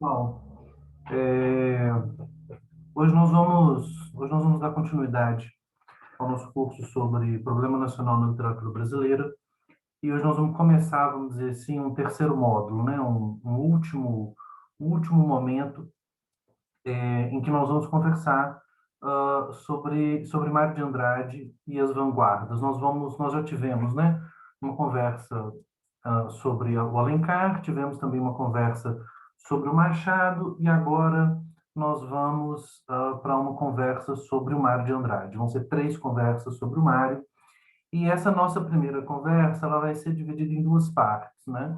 Bom, é, hoje nós vamos dar continuidade ao nosso curso sobre Problema Nacional na Literatura Brasileira. E hoje nós vamos começar, vamos dizer assim, um terceiro módulo, né? Um último momento em que nós vamos conversar sobre Mário de Andrade e as vanguardas. Nós já tivemos, né, uma conversa sobre o Alencar, tivemos também uma conversa sobre o Machado e agora nós vamos para uma conversa sobre o Mário de Andrade. Vão ser três conversas sobre o Mário e essa nossa primeira conversa ela vai ser dividida em duas partes, né?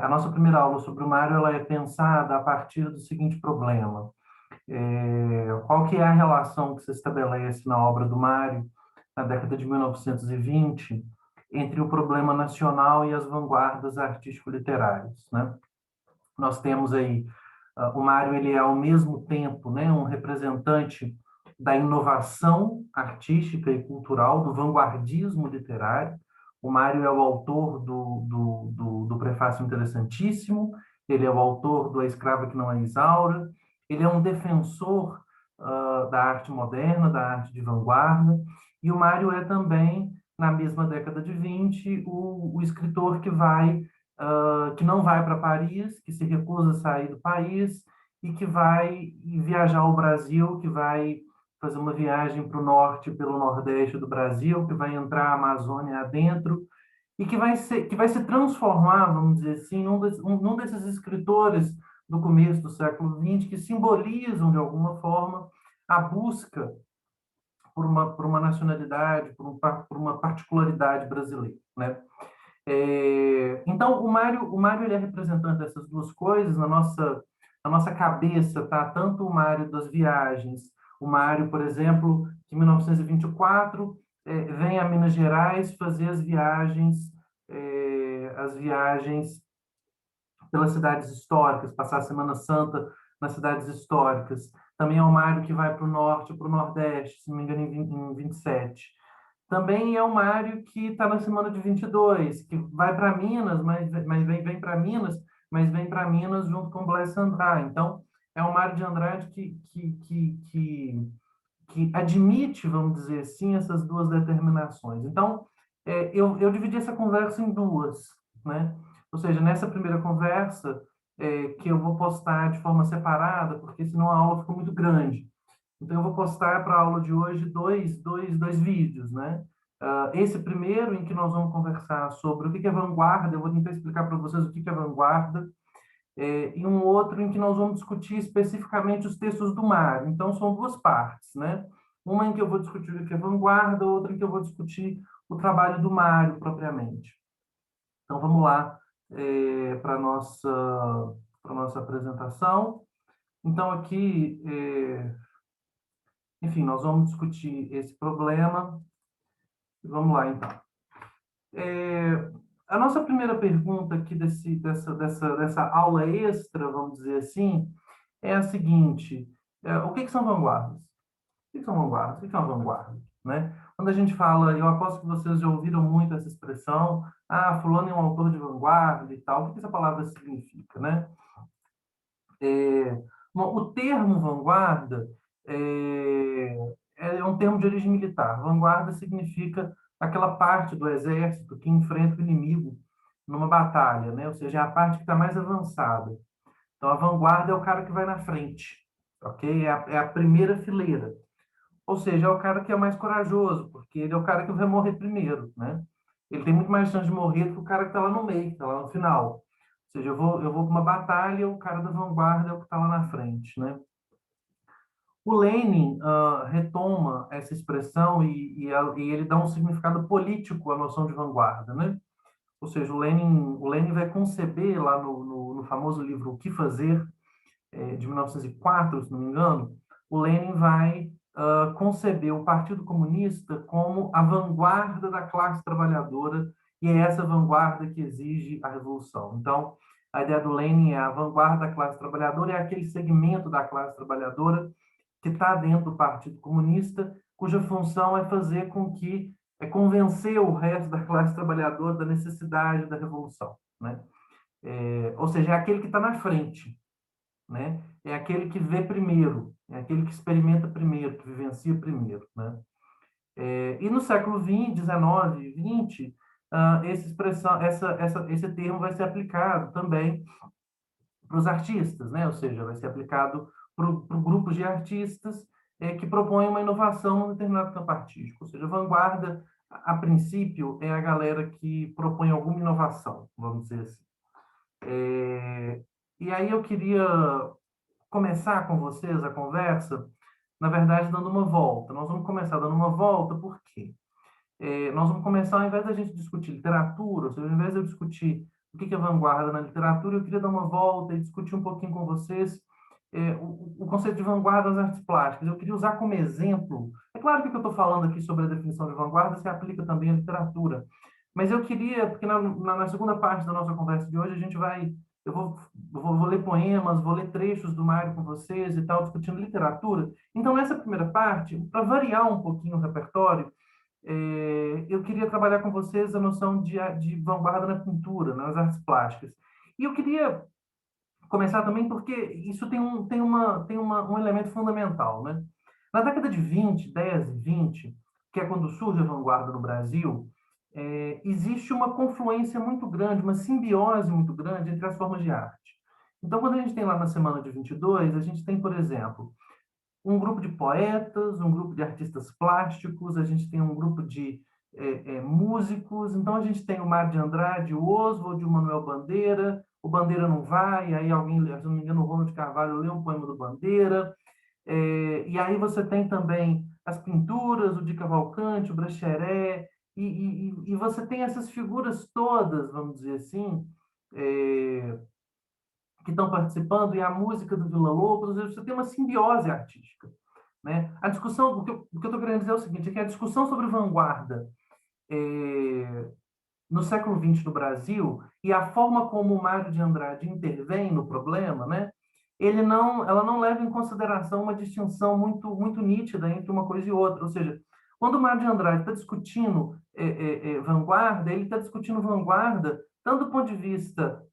A nossa primeira aula sobre o Mário ela é pensada a partir do seguinte problema: qual que é a relação que se estabelece na obra do Mário, na década de 1920, entre o problema nacional e as vanguardas artístico-literárias, né? Nós temos aí, o Mário, ele é ao mesmo tempo, né, um representante da inovação artística e cultural, do vanguardismo literário. O Mário é o autor do Prefácio Interessantíssimo, ele é o autor do A Escrava que Não é Isaura, ele é um defensor da arte moderna, da arte de vanguarda, e o Mário é também, na mesma década de 20, o escritor que não vai para Paris, que se recusa a sair do país e que vai viajar ao Brasil, que vai fazer uma viagem para o norte, pelo nordeste do Brasil, que vai entrar a Amazônia adentro e que vai se transformar, vamos dizer assim, num desses escritores do começo do século XX que simbolizam, de alguma forma, a busca por uma nacionalidade, por uma particularidade brasileira, né? Então, o Mário ele é representante dessas duas coisas. Na nossa cabeça tá tanto o Mário das viagens, o Mário, por exemplo, que em 1924 vem a Minas Gerais fazer as viagens pelas cidades históricas, passar a Semana Santa nas cidades históricas. Também é o Mário que vai para o norte, para o nordeste, se não me engano, em 27. Também é o Mário que está na semana de 22, que vai para Minas, mas vem para Minas, mas vem para Minas junto com o Blaise Sandra. Então, é o Mário de Andrade que admite, vamos dizer assim, essas duas determinações. Então, eu dividi essa conversa em duas, né? Ou seja, nessa primeira conversa, que eu vou postar de forma separada, porque senão a aula fica muito grande. Então, eu vou postar para a aula de hoje dois vídeos, né? Esse primeiro, em que nós vamos conversar sobre o que é vanguarda, eu vou tentar explicar para vocês o que é vanguarda, e um outro em que nós vamos discutir especificamente os textos do Mário. Então, são duas partes, né? Uma em que eu vou discutir o que é vanguarda, outra em que eu vou discutir o trabalho do Mário propriamente. Então, vamos lá para a para nossa apresentação. Então, aqui, enfim, nós vamos discutir esse problema. Vamos lá, então. A nossa primeira pergunta aqui dessa aula extra, vamos dizer assim, é a seguinte: o que são vanguardas? O que são vanguardas? O que é uma vanguarda? Né? Quando a gente fala, eu aposto que vocês já ouviram muito essa expressão, fulano é um autor de vanguarda e tal. O que essa palavra significa, né? Bom, o termo vanguarda é um termo de origem militar. Vanguarda significa aquela parte do exército que enfrenta o inimigo numa batalha, né? Ou seja, é a parte que está mais avançada. Então, a vanguarda é o cara que vai na frente, ok? É a primeira fileira. Ou seja, é o cara que é mais corajoso, porque ele é o cara que vai morrer primeiro, né? Ele tem muito mais chance de morrer do que o cara que está lá no meio, que está lá no final. Ou seja, eu vou para uma batalha, o cara da vanguarda é o que está lá na frente, né? O Lenin retoma essa expressão e ele dá um significado político à noção de vanguarda, né? Ou seja, o Lenin vai conceber lá no famoso livro O que Fazer, de 1904, se não me engano, o Lenin vai conceber o Partido Comunista como a vanguarda da classe trabalhadora e é essa vanguarda que exige a revolução. Então, a ideia do Lenin é a vanguarda da classe trabalhadora, é aquele segmento da classe trabalhadora que está dentro do Partido Comunista, cuja função é fazer com que convencer o resto da classe trabalhadora da necessidade da revolução, né? Ou seja, é aquele que está na frente. né? É aquele que vê primeiro, é aquele que experimenta primeiro, que vivencia primeiro, né? E no século XX, XIX, XX, essa expressão, esse termo vai ser aplicado também para os artistas, né? Ou seja, vai ser aplicado para grupos de artistas que propõem uma inovação num determinado campo artístico. Ou seja, vanguarda, a princípio, é a galera que propõe alguma inovação, vamos dizer assim. E aí eu queria começar com vocês a conversa, na verdade, dando uma volta. Nós vamos começar dando uma volta, por quê? Nós vamos começar, ao invés da gente discutir literatura, ou seja, ao invés de eu discutir o que é vanguarda na literatura, eu queria dar uma volta e discutir um pouquinho com vocês o conceito de vanguarda nas artes plásticas. Eu queria usar como exemplo, é claro que o que eu estou falando aqui sobre a definição de vanguarda se aplica também à literatura, mas eu queria, porque na segunda parte da nossa conversa de hoje, a gente vai, vou ler poemas, vou ler trechos do Mário com vocês e tal, discutindo literatura. Então, nessa primeira parte, para variar um pouquinho o repertório, eu queria trabalhar com vocês a noção de vanguarda na pintura, nas artes plásticas. E eu queria começar também porque isso tem um elemento fundamental, né? Na década de 20, 10 e 20, que é quando surge a vanguarda no Brasil, existe uma confluência muito grande, uma simbiose muito grande entre as formas de arte. Então, quando a gente tem lá na Semana de 22, a gente tem, por exemplo, um grupo de poetas, um grupo de artistas plásticos, a gente tem um grupo de músicos, então a gente tem o Mário de Andrade, o Oswald, o Manuel Bandeira, o Bandeira não vai, aí alguém, se não me engano, o Ronald Carvalho lê um poema do Bandeira, e aí você tem também as pinturas, o Di Cavalcanti, o Brecheret, e você tem essas figuras todas, vamos dizer assim, é, que estão participando, e a música do Villa-Lobos, ou seja, você tem uma simbiose artística, né? A discussão, o que eu estou querendo dizer é o seguinte, é que a discussão sobre vanguarda no século XX no Brasil e a forma como o Mário de Andrade intervém no problema, né? Ela não leva em consideração uma distinção muito nítida entre uma coisa e outra. Ou seja, quando o Mário de Andrade está discutindo vanguarda, ele está discutindo vanguarda tanto do ponto de vista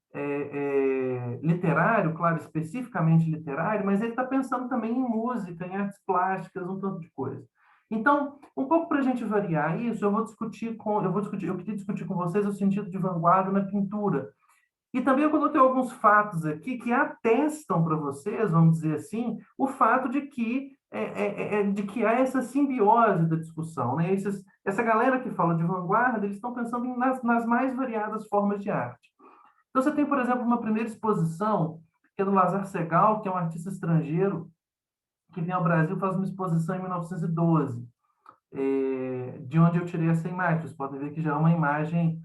literário, claro, especificamente literário, mas ele está pensando também em música, em artes plásticas, um tanto de coisa. Então, um pouco para a gente variar isso, eu queria discutir com vocês o sentido de vanguarda na pintura. E também eu coloquei alguns fatos aqui que atestam para vocês, vamos dizer assim, o fato de que há essa simbiose da discussão, né? Essa galera que fala de vanguarda, eles estão pensando nas mais variadas formas de arte. Então, você tem, por exemplo, uma primeira exposição, que é do Lazar Segal, que é um artista estrangeiro, que vem ao Brasil, faz uma exposição em 1912, de onde eu tirei essa imagem. Vocês podem ver que já é uma imagem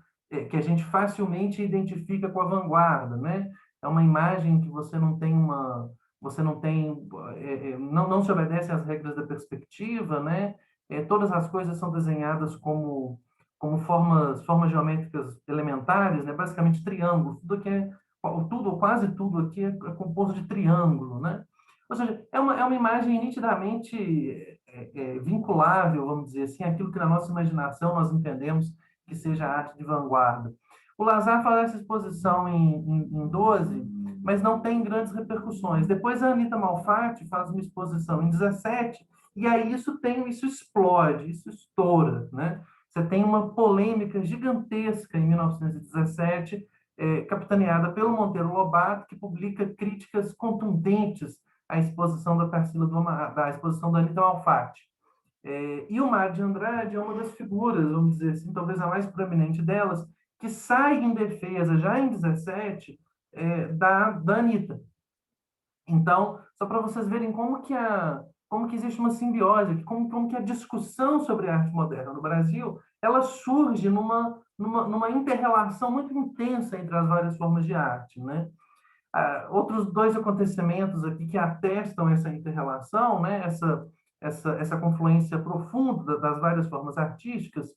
que a gente facilmente identifica com a vanguarda, né? É uma imagem que você não tem, não se obedece às regras da perspectiva, né? Todas as coisas são desenhadas como formas geométricas elementares, né? Basicamente triângulos. Tudo ou quase tudo aqui é composto de triângulo, né? Ou seja, é uma imagem nitidamente vinculável, vamos dizer assim, aquilo que na nossa imaginação nós entendemos que seja arte de vanguarda. O Lazar faz essa exposição em 12, mas não tem grandes repercussões. Depois a Anita Malfatti faz uma exposição em 17, e aí isso explode, isso estoura, né? Você tem uma polêmica gigantesca em 1917, capitaneada pelo Monteiro Lobato, que publica críticas contundentes à exposição da Tarsila da exposição da Anita Malfatti. E o Mário de Andrade é uma das figuras, vamos dizer assim, talvez a mais proeminente delas, que sai em defesa, já em 17, da Anitta. Então, só para vocês verem como que existe uma simbiose, como que a discussão sobre a arte moderna no Brasil, ela surge numa inter-relação muito intensa entre as várias formas de arte, né? Outros dois acontecimentos aqui que atestam essa inter-relação, né? Essa confluência profunda das várias formas artísticas,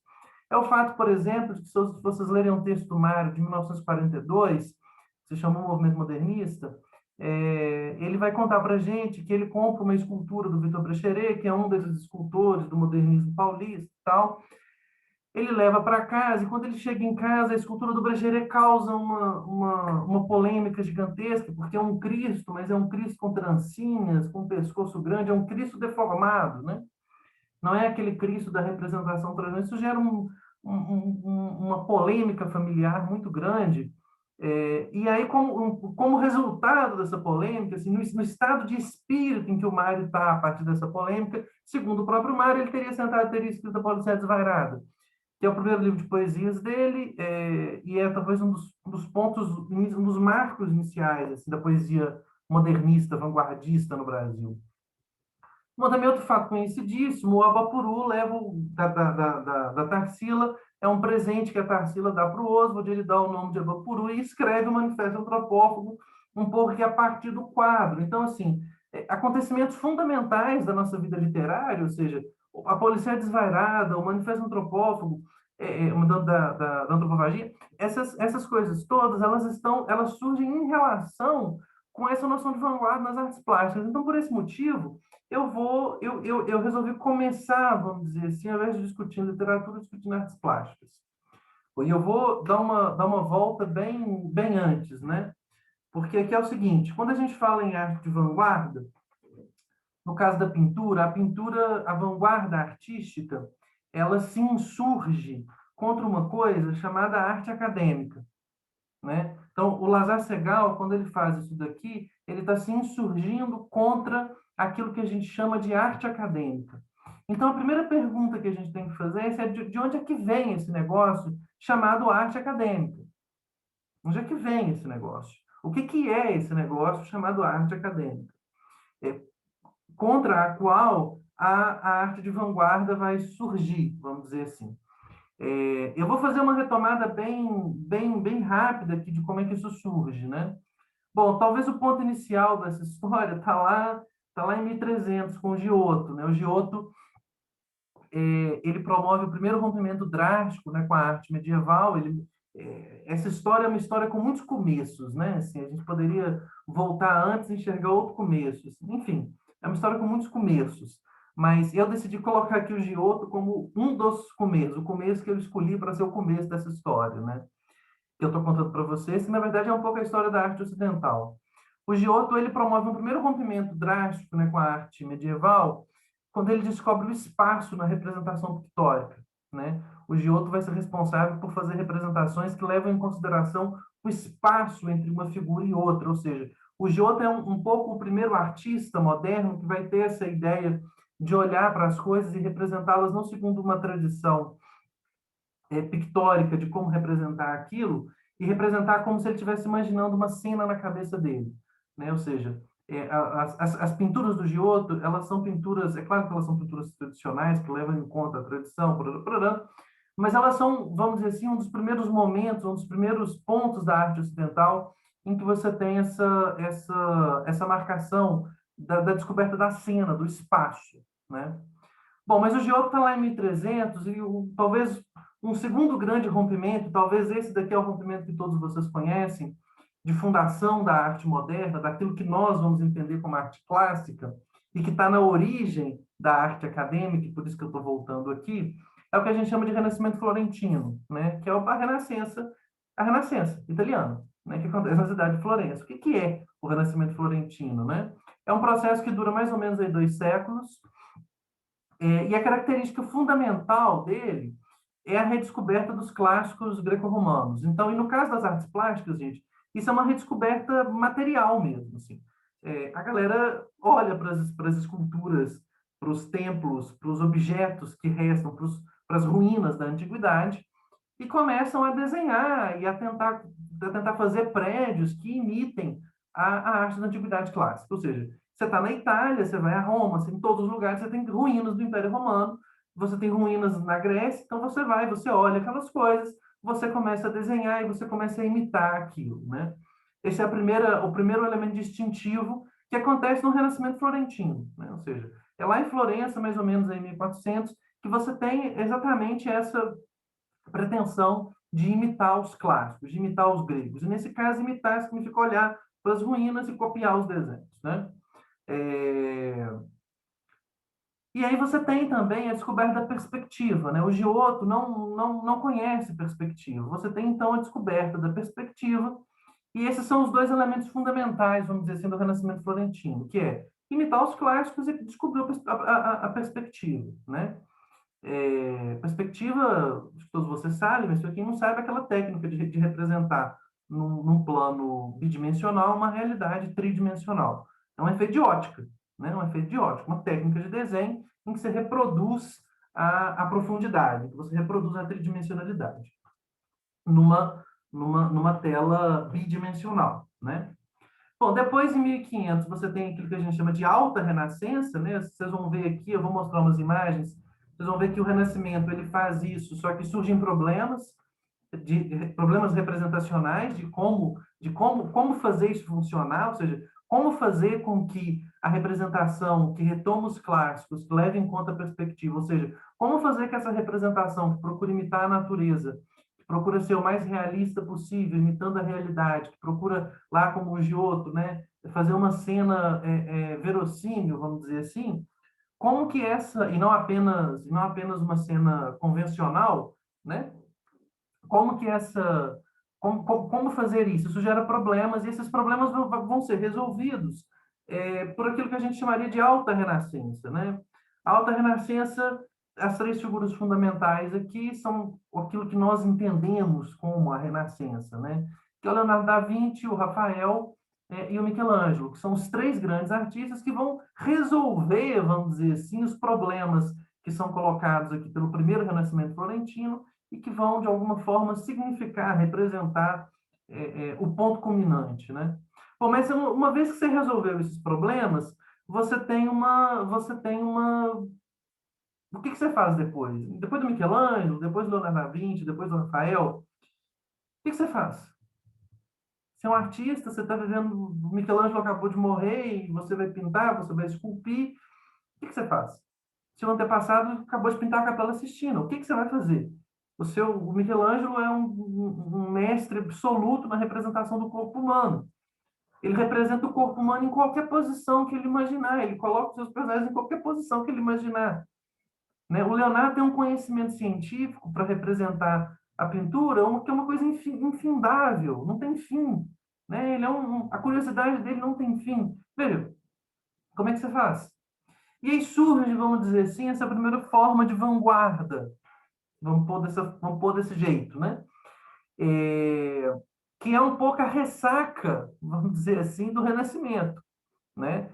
é o fato, por exemplo, de que se vocês lerem um texto do Mário de 1942, que se chama O Movimento Modernista, ele vai contar para a gente que ele compra uma escultura do Vitor Brecheret, que é um desses escultores do modernismo paulista e tal, ele leva para casa, e quando ele chega em casa, a escultura do Brecheret causa uma polêmica gigantesca, porque é um Cristo, mas é um Cristo com trancinhas, com um pescoço grande, é um Cristo deformado, né? Não é aquele Cristo da representação tradicional. Isso gera uma polêmica familiar muito grande. E aí, como resultado dessa polêmica, assim, no estado de espírito em que o Mário está a partir dessa polêmica, segundo o próprio Mário, ele teria sentado, teria escrito a Polícia Desvairada, que é o primeiro livro de poesias dele, e é talvez um dos pontos, um dos marcos iniciais assim, da poesia modernista, vanguardista no Brasil. Bom, também outro fato conhecidíssimo, o Abapuru leva da Tarsila, é um presente que a Tarsila dá para o Oswald, ele dá o nome de Abapuru e escreve o Manifesto Antropófago, um pouco que é a partir do quadro. Então, assim, acontecimentos fundamentais da nossa vida literária, ou seja, a Polícia Desvairada, o Manifesto Antropófago, da antropofagia, essas coisas todas, elas surgem em relação com essa noção de vanguarda nas artes plásticas. Então, por esse motivo, eu resolvi começar, vamos dizer assim, ao invés de discutir literatura, discutir artes plásticas. E eu vou dar uma volta bem antes, né? Porque aqui é o seguinte, quando a gente fala em arte de vanguarda, no caso da pintura, a vanguarda artística, ela se insurge contra uma coisa chamada arte acadêmica, né? Então, o Lazar Segal, quando ele faz isso daqui, ele está se insurgindo contra aquilo que a gente chama de arte acadêmica. Então, a primeira pergunta que a gente tem que fazer é de onde é que vem esse negócio chamado arte acadêmica? Onde é que vem esse negócio? O que é esse negócio chamado arte acadêmica? Contra a qual a arte de vanguarda vai surgir, vamos dizer assim. Eu vou fazer uma retomada bem rápida aqui de como é que isso surge, né? Bom, talvez o ponto inicial dessa história tá lá em 1300 com o Giotto, né? O Giotto, ele promove o primeiro rompimento drástico, né, com a arte medieval. Essa história é uma história com muitos começos, né? Assim, a gente poderia voltar antes e enxergar outro começo. Assim. Enfim, é uma história com muitos começos. Mas eu decidi colocar aqui o Giotto como um dos começos, o começo que eu escolhi para ser o começo dessa história, né? Que eu estou contando para vocês, que na verdade é um pouco a história da arte ocidental. O Giotto, ele promove um primeiro rompimento drástico, né, com a arte medieval, quando ele descobre o espaço na representação pictórica, né? O Giotto vai ser responsável por fazer representações que levam em consideração o espaço entre uma figura e outra, ou seja, o Giotto é um pouco o primeiro artista moderno que vai ter essa ideia de olhar para as coisas e representá-las não segundo uma tradição pictórica de como representar aquilo e representar como se ele estivesse imaginando uma cena na cabeça dele, né? Ou seja, as pinturas do Giotto, elas são pinturas, é claro que elas são pinturas tradicionais que levam em conta a tradição, mas elas são, vamos dizer assim, um dos primeiros momentos, um dos primeiros pontos da arte ocidental em que você tem essa marcação da descoberta da cena, do espaço, né? Bom, mas o Giotto está lá em 1300 e talvez um segundo grande rompimento, talvez esse daqui é o rompimento que todos vocês conhecem, de fundação da arte moderna, daquilo que nós vamos entender como arte clássica, e que está na origem da arte acadêmica, e por isso que eu estou voltando aqui, é o que a gente chama de Renascimento Florentino, né? Que é a Renascença italiana, né? Que acontece na cidade de Florença. O que é o Renascimento Florentino, né? É um processo que dura mais ou menos aí 2 séculos, e a característica fundamental dele é a redescoberta dos clássicos greco-romanos. Então, e no caso das artes plásticas, gente, isso é uma redescoberta material mesmo. Assim. A galera olha para as esculturas, para os templos, para os objetos que restam, para as ruínas da antiguidade, e começam a desenhar e a tentar fazer prédios que imitem a arte da antiguidade clássica. Ou seja, você está na Itália, você vai a Roma, em todos os lugares você tem ruínas do Império Romano, você tem ruínas na Grécia, então você vai, você olha aquelas coisas, você começa a desenhar e você começa a imitar aquilo, né? Esse é o primeiro elemento distintivo que acontece no Renascimento Florentino, né? Ou seja, é lá em Florença, mais ou menos em 1400, que você tem exatamente essa pretensão de imitar os clássicos, de imitar os gregos. E nesse caso, imitar significa olhar para as ruínas e copiar os desenhos, né? É... E aí você tem também a descoberta da perspectiva, né? O Giotto não conhece perspectiva. Você tem, então, a descoberta da perspectiva, e esses são os dois elementos fundamentais, vamos dizer assim, do Renascimento florentino, que é imitar os clássicos e descobrir a perspectiva, né? Perspectiva, todos vocês sabem, mas para quem não sabe, é aquela técnica de representar num plano bidimensional uma realidade tridimensional. É um efeito de ótica, né? Um efeito de ótica, uma técnica de desenho em que você reproduz a profundidade, que você reproduz a tridimensionalidade numa, numa tela bidimensional, né? Bom, depois em 1500 você tem aquilo que a gente chama de alta renascença, né? Vocês vão ver aqui, eu vou mostrar umas imagens, vocês vão ver que o Renascimento ele faz isso, só que surgem problemas representacionais como fazer isso funcionar, ou seja, como fazer com que a representação que retoma os clássicos, que leve em conta a perspectiva, ou seja, como fazer que essa representação que procura imitar a natureza, que procura ser o mais realista possível, imitando a realidade, que procura, lá como o Giotto, né, fazer uma cena verossímil, vamos dizer assim, como que essa, e não apenas uma cena convencional, né, como que essa, como fazer isso? Isso gera problemas, e esses problemas vão ser resolvidos por aquilo que a gente chamaria de alta renascença, né? A alta renascença, as três figuras fundamentais aqui são aquilo que nós entendemos como a renascença, né? Que é o Leonardo da Vinci, o Rafael e o Michelangelo, que são os três grandes artistas que vão resolver, vamos dizer assim, os problemas que são colocados aqui pelo primeiro Renascimento florentino e que vão, de alguma forma, significar, representar o ponto culminante, né? Bom, mas uma vez que você resolveu esses problemas, você tem uma. O que você faz depois? Depois do Michelangelo, depois do Leonardo da Vinci, depois do Rafael, o que você faz? Você é um artista, você está vivendo. O Michelangelo acabou de morrer e você vai pintar, você vai esculpir. O que você faz? Seu antepassado acabou de pintar a Capela Sistina. O que você vai fazer? O Michelangelo é um mestre absoluto na representação do corpo humano. Ele representa o corpo humano em qualquer posição que ele imaginar. Ele coloca os seus personagens em qualquer posição que ele imaginar. Né? O Leonardo tem um conhecimento científico para representar a pintura, que é uma coisa infindável, não tem fim. Né? A curiosidade dele não tem fim. Veja, como é que você faz? E aí surge, vamos dizer assim, essa primeira forma de vanguarda, vamos pôr desse jeito, né? Que é um pouco a ressaca, vamos dizer assim, do Renascimento, né?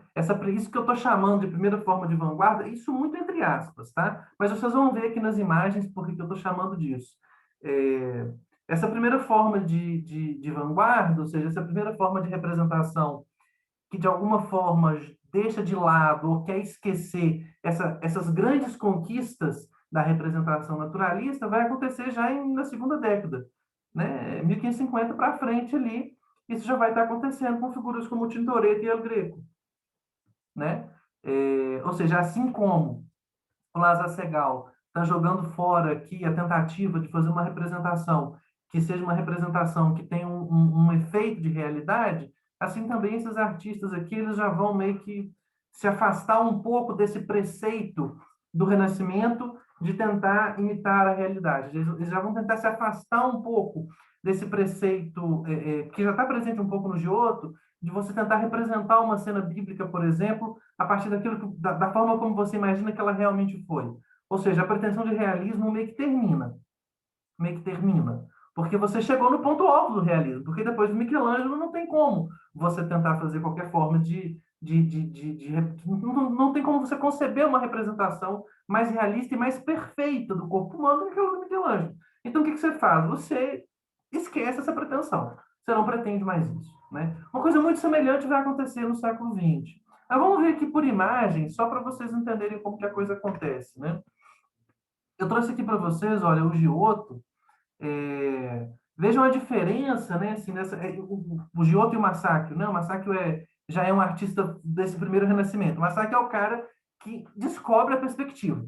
Isso que eu estou chamando de primeira forma de vanguarda, isso muito entre aspas, tá? Mas vocês vão ver aqui nas imagens por que eu estou chamando disso. Essa primeira forma de vanguarda, ou seja, essa primeira forma de representação que de alguma forma deixa de lado ou quer esquecer essas grandes conquistas da representação naturalista, vai acontecer já na segunda década, né? 1550 para frente ali, isso já vai estar acontecendo com figuras como Tintoretto e El Greco, né? Ou seja, assim como o Lázaro Segall está jogando fora aqui a tentativa de fazer uma representação que seja uma representação que tenha um efeito de realidade, assim também esses artistas aqui eles já vão meio que se afastar um pouco desse preceito do Renascimento de tentar imitar a realidade. Eles já vão tentar se afastar um pouco desse preceito que já está presente um pouco no Giotto, de você tentar representar uma cena bíblica, por exemplo, a partir da forma como você imagina que ela realmente foi. Ou seja, a pretensão de realismo meio que termina, porque você chegou no ponto alto do realismo, porque depois do Michelangelo não tem como você tentar fazer qualquer forma não tem como você conceber uma representação mais realista e mais perfeita do corpo humano do que o do Michelangelo. Então, o que você faz? Você esquece essa pretensão. Você não pretende mais isso, né? Uma coisa muito semelhante vai acontecer no século XX. Mas vamos ver aqui por imagem, só para vocês entenderem como que a coisa acontece, né? Eu trouxe aqui para vocês, olha, o Giotto. Vejam a diferença, né? Assim, o Giotto e o Masaccio, né? O Masaccio já é um artista desse primeiro renascimento. O Masaccio é o cara que descobre a perspectiva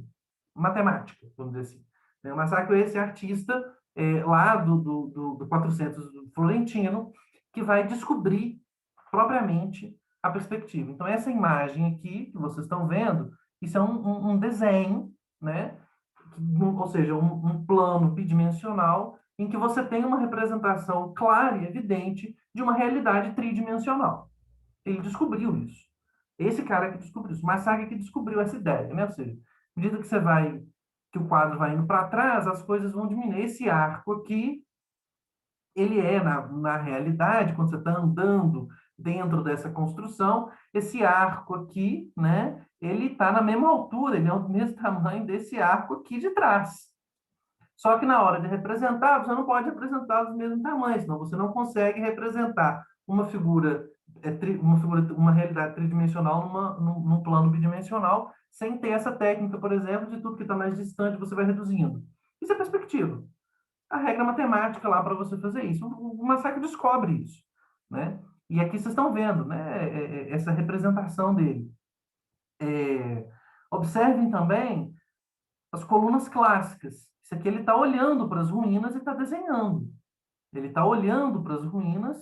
matemática, vamos dizer assim. O Masaccio é esse artista lá do 400 do Florentino que vai descobrir propriamente a perspectiva. Então, essa imagem aqui que vocês estão vendo, Isso é um desenho, né? Ou seja, um plano bidimensional em que você tem uma representação clara e evidente de uma realidade tridimensional. Ele descobriu isso. Esse cara que descobriu isso, Massag que descobriu essa ideia, né? Ou seja, à medida que o quadro vai indo para trás, as coisas vão diminuir. Esse arco aqui, ele é, na realidade, quando você está andando dentro dessa construção, esse arco aqui, né? Ele está na mesma altura, ele é o mesmo tamanho desse arco aqui de trás. Só que na hora de representar, você não pode representar dos mesmos tamanhos, senão você não consegue representar uma realidade tridimensional num plano bidimensional, sem ter essa técnica, por exemplo, de tudo que está mais distante você vai reduzindo. Isso é perspectiva. A regra matemática lá para você fazer isso. O Massacre descobre isso, né? E aqui vocês estão vendo, né? Essa representação dele. Observem também as colunas clássicas. Isso aqui ele está olhando para as ruínas e está desenhando. Ele está olhando para as ruínas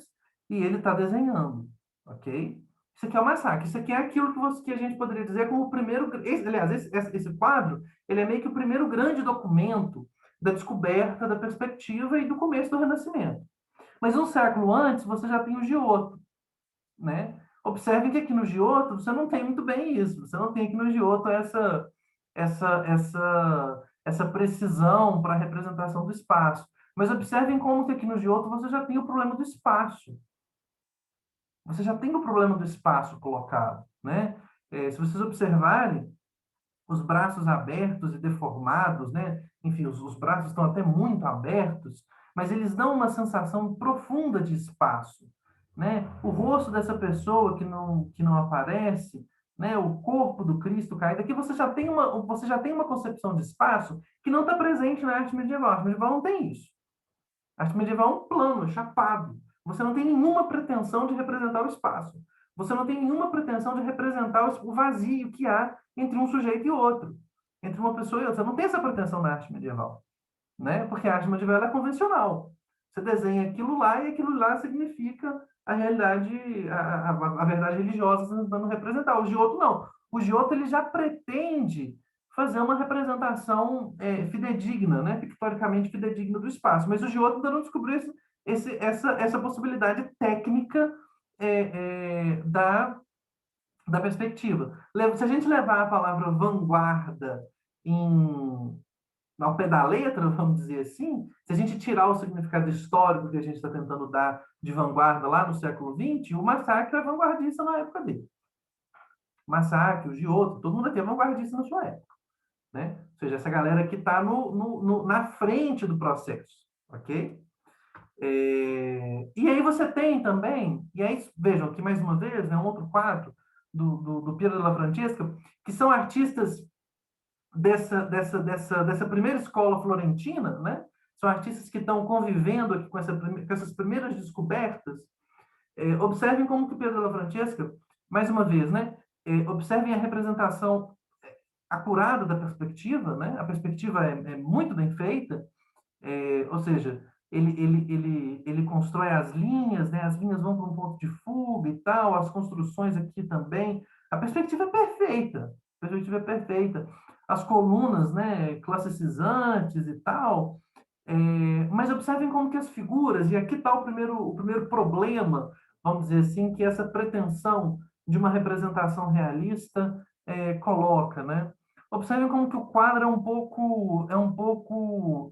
e ele está desenhando, ok? Isso aqui é o massacre. Isso aqui é aquilo que a gente poderia dizer como o primeiro... Aliás, esse quadro, ele é meio que o primeiro grande documento da descoberta da perspectiva e do começo do Renascimento. Mas um século antes, você já tem o Giotto, né? Observem que aqui no Giotto você não tem muito bem isso. Você não tem aqui no Giotto essa precisão para a representação do espaço. Mas observem como que aqui no Giotto você já tem o problema do espaço. Você já tem o problema do espaço colocado, né? Se vocês observarem, os braços abertos e deformados, né? Enfim, os braços estão até muito abertos, mas eles dão uma sensação profunda de espaço, né? O rosto dessa pessoa que não aparece, né? O corpo do Cristo caído, aqui você já tem uma concepção de espaço que não está presente na arte medieval. A arte medieval não tem isso. A arte medieval é um plano, é chapado. Você não tem nenhuma pretensão de representar o espaço. Você não tem nenhuma pretensão de representar o vazio que há entre um sujeito e outro, entre uma pessoa e outra. Você não tem essa pretensão na arte medieval, né? Porque a arte medieval é convencional. Você desenha aquilo lá e aquilo lá significa a realidade, a verdade religiosa tentando representar. O Giotto não. O Giotto ele já pretende fazer uma representação fidedigna, né? Pictoricamente fidedigna do espaço. Mas o Giotto ainda não descobriu essa possibilidade técnica da perspectiva. Se a gente levar a palavra vanguarda ao pé da letra, vamos dizer assim, se a gente tirar o significado histórico que a gente está tentando dar de vanguarda lá no século XX, o Massacre é vanguardista na época dele. O Massacre, o Giotto, todo mundo aqui é vanguardista na sua época, né? Ou seja, essa galera que está na frente do processo, ok? E aí você tem também, e aí vejam aqui mais uma vez, né, um outro quadro do Piero della Francesca, que são artistas dessa primeira escola florentina, né? São artistas que estão convivendo aqui com essas primeiras descobertas. Observem como que Piero della Francesca, mais uma vez, né? Observem a representação acurada da perspectiva, né? A perspectiva é muito bem feita, ou seja, ele constrói as linhas, né? As linhas vão para um ponto de fuga e tal, as construções aqui também. A perspectiva é perfeita, a perspectiva é perfeita. As colunas, né, classicizantes e tal, mas observem como que as figuras, e aqui está o primeiro problema, vamos dizer assim, que essa pretensão de uma representação realista coloca, né? Observem como que o quadro é um pouco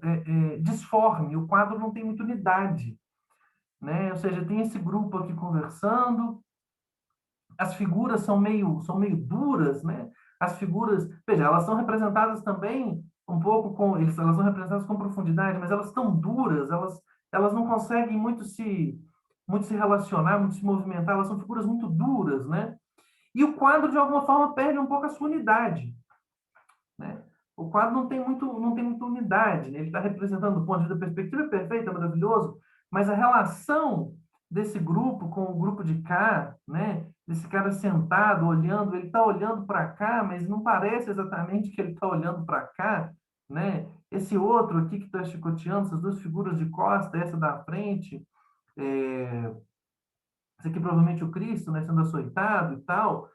disforme, o quadro não tem muita unidade, né? Ou seja, tem esse grupo aqui conversando, as figuras são meio duras, né? As figuras, veja, elas são representadas também um pouco elas são representadas com profundidade, mas elas estão duras, elas não conseguem muito se relacionar, muito se movimentar, elas são figuras muito duras, né? E o quadro, de alguma forma, perde um pouco a sua unidade, né? O quadro não tem muita unidade, né? Ele está representando do ponto de vista da perspectiva perfeita, maravilhoso, mas a relação desse grupo com o grupo de cá, né? Desse cara sentado, olhando, ele está olhando para cá, mas não parece exatamente que ele está olhando para cá, né? Esse outro aqui que está chicoteando, essas duas figuras de costa, essa da frente, esse aqui provavelmente o Cristo, né? Sendo açoitado e tal,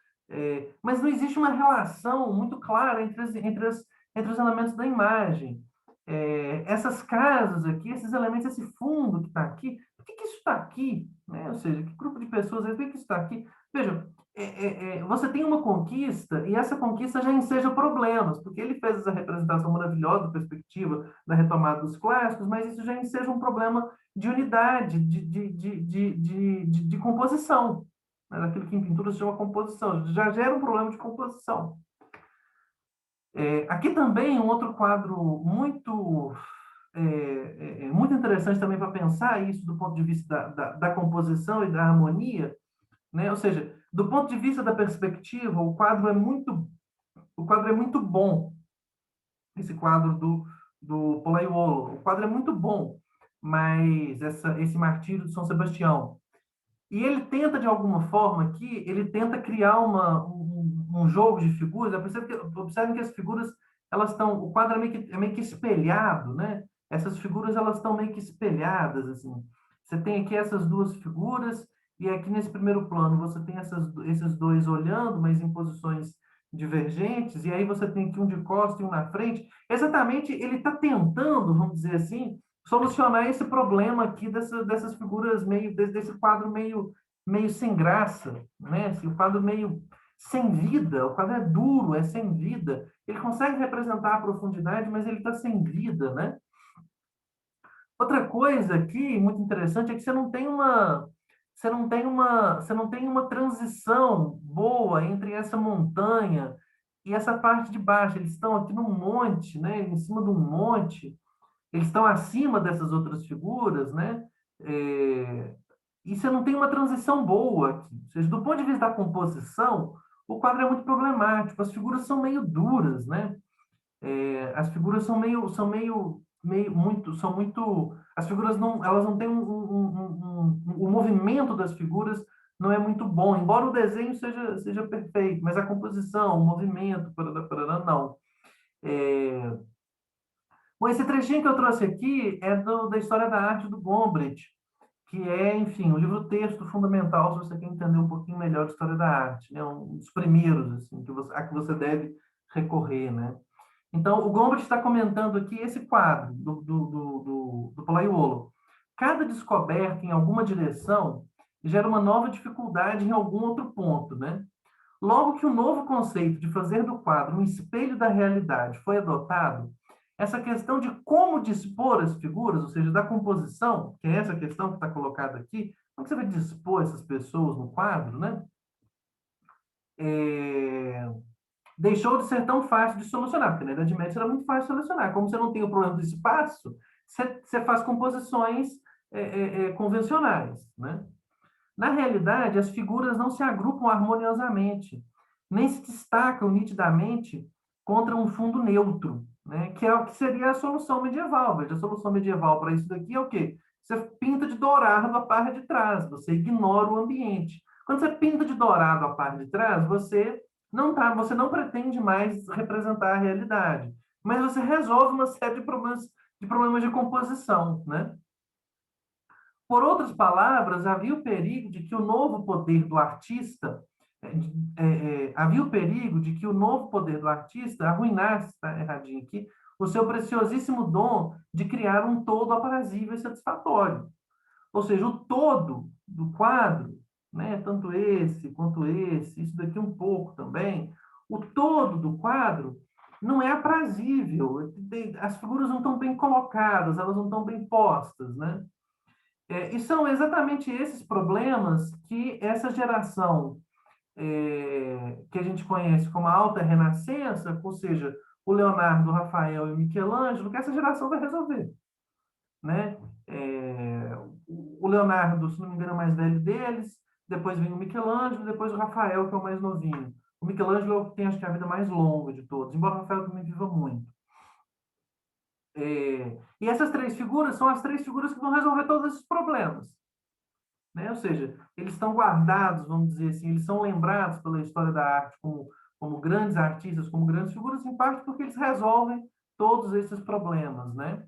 Mas não existe uma relação muito clara entre os elementos da imagem. Essas casas aqui, esses elementos, esse fundo que está aqui, por que isso está aqui? Né? Ou seja, que grupo de pessoas, por que isso está aqui? Veja, você tem uma conquista e essa conquista já enseja problemas, porque ele fez essa representação maravilhosa da perspectiva da retomada dos clássicos, mas isso já enseja um problema de unidade, de composição, né? Daquilo que em pintura se chama composição, já gera um problema de composição. Aqui também um outro quadro muito interessante também para pensar isso do ponto de vista da composição e da harmonia, né? Ou seja, do ponto de vista da perspectiva, o quadro é muito bom, esse quadro do Pollaiuolo. O quadro é muito bom, mas esse Martírio de São Sebastião. E ele tenta, de alguma forma, aqui, ele tenta criar um jogo de figuras. Observem que as figuras, elas estão... O quadro é meio que espelhado, né? Essas figuras, elas estão meio que espelhadas, assim. Você tem aqui essas duas figuras, e aqui nesse primeiro plano você tem esses dois olhando, mas em posições divergentes, e aí você tem aqui um de costas e um na frente. Exatamente, ele está tentando, vamos dizer assim, solucionar esse problema aqui dessas figuras desse quadro meio sem graça, né? Esse quadro meio sem vida, o quadro é duro, é sem vida. Ele consegue representar a profundidade, mas ele está sem vida, né? Outra coisa aqui muito interessante é que você não tem uma transição boa entre essa montanha e essa parte de baixo. Eles estão aqui num monte, né? Em cima de um monte, eles estão acima dessas outras figuras, né? E você não tem uma transição boa aqui. Ou seja, do ponto de vista da composição, o quadro é muito problemático. As figuras são meio duras, né? As figuras são muito. As figuras não, elas não têm o movimento das figuras não é muito bom, embora o desenho seja perfeito, mas a composição, o movimento, não. É, Bom, esse trechinho que eu trouxe aqui é da História da Arte do Gombrich, que é, enfim, um livro-texto fundamental se você quer entender um pouquinho melhor a história da arte, né? Um dos primeiros, assim, a que você deve recorrer, né? Então, o Gombrich está comentando aqui esse quadro do Pollaiuolo. Cada descoberta em alguma direção gera uma nova dificuldade em algum outro ponto, né? Logo que o novo conceito de fazer do quadro um espelho da realidade foi adotado, essa questão de como dispor as figuras, ou seja, da composição, que é essa questão que está colocada aqui, como você vai dispor essas pessoas no quadro, né? É, Deixou de ser tão fácil de solucionar, porque na Idade Média era muito fácil de solucionar. Como você não tem o problema do espaço, você faz composições convencionais, né? Na realidade, as figuras não se agrupam harmoniosamente, nem se destacam nitidamente contra um fundo neutro, né? Que é o que seria a solução medieval. Veja, a solução medieval para isso daqui é o quê? Você pinta de dourado a parte de trás, você ignora o ambiente. Quando você pinta de dourado a parte de trás, você não pretende mais representar a realidade, mas você resolve uma série de problemas de composição, né? Por outras palavras, havia o perigo de que o novo poder do artista havia o perigo de que o novo poder do artista arruinasse, está erradinho aqui, o seu preciosíssimo dom de criar um todo aprazível e satisfatório. Ou seja, o todo do quadro, né, tanto esse quanto esse, isso daqui um pouco também, o todo do quadro não é aprazível. As figuras não estão bem colocadas, elas não estão bem postas, né? E são exatamente esses problemas que essa geração que a gente conhece como a Alta Renascença, ou seja, o Leonardo, o Rafael e o Michelangelo, que essa geração vai resolver, né? O Leonardo, se não me engano, é o mais velho deles, depois vem o Michelangelo, depois o Rafael, que é o mais novinho. O Michelangelo é o que tem, acho que, a vida mais longa de todos, embora o Rafael também viva muito. E essas três figuras são as três figuras que vão resolver todos esses problemas, né? Ou seja, eles estão guardados, vamos dizer assim, eles são lembrados pela história da arte como grandes artistas, como grandes figuras, em parte porque eles resolvem todos esses problemas, né?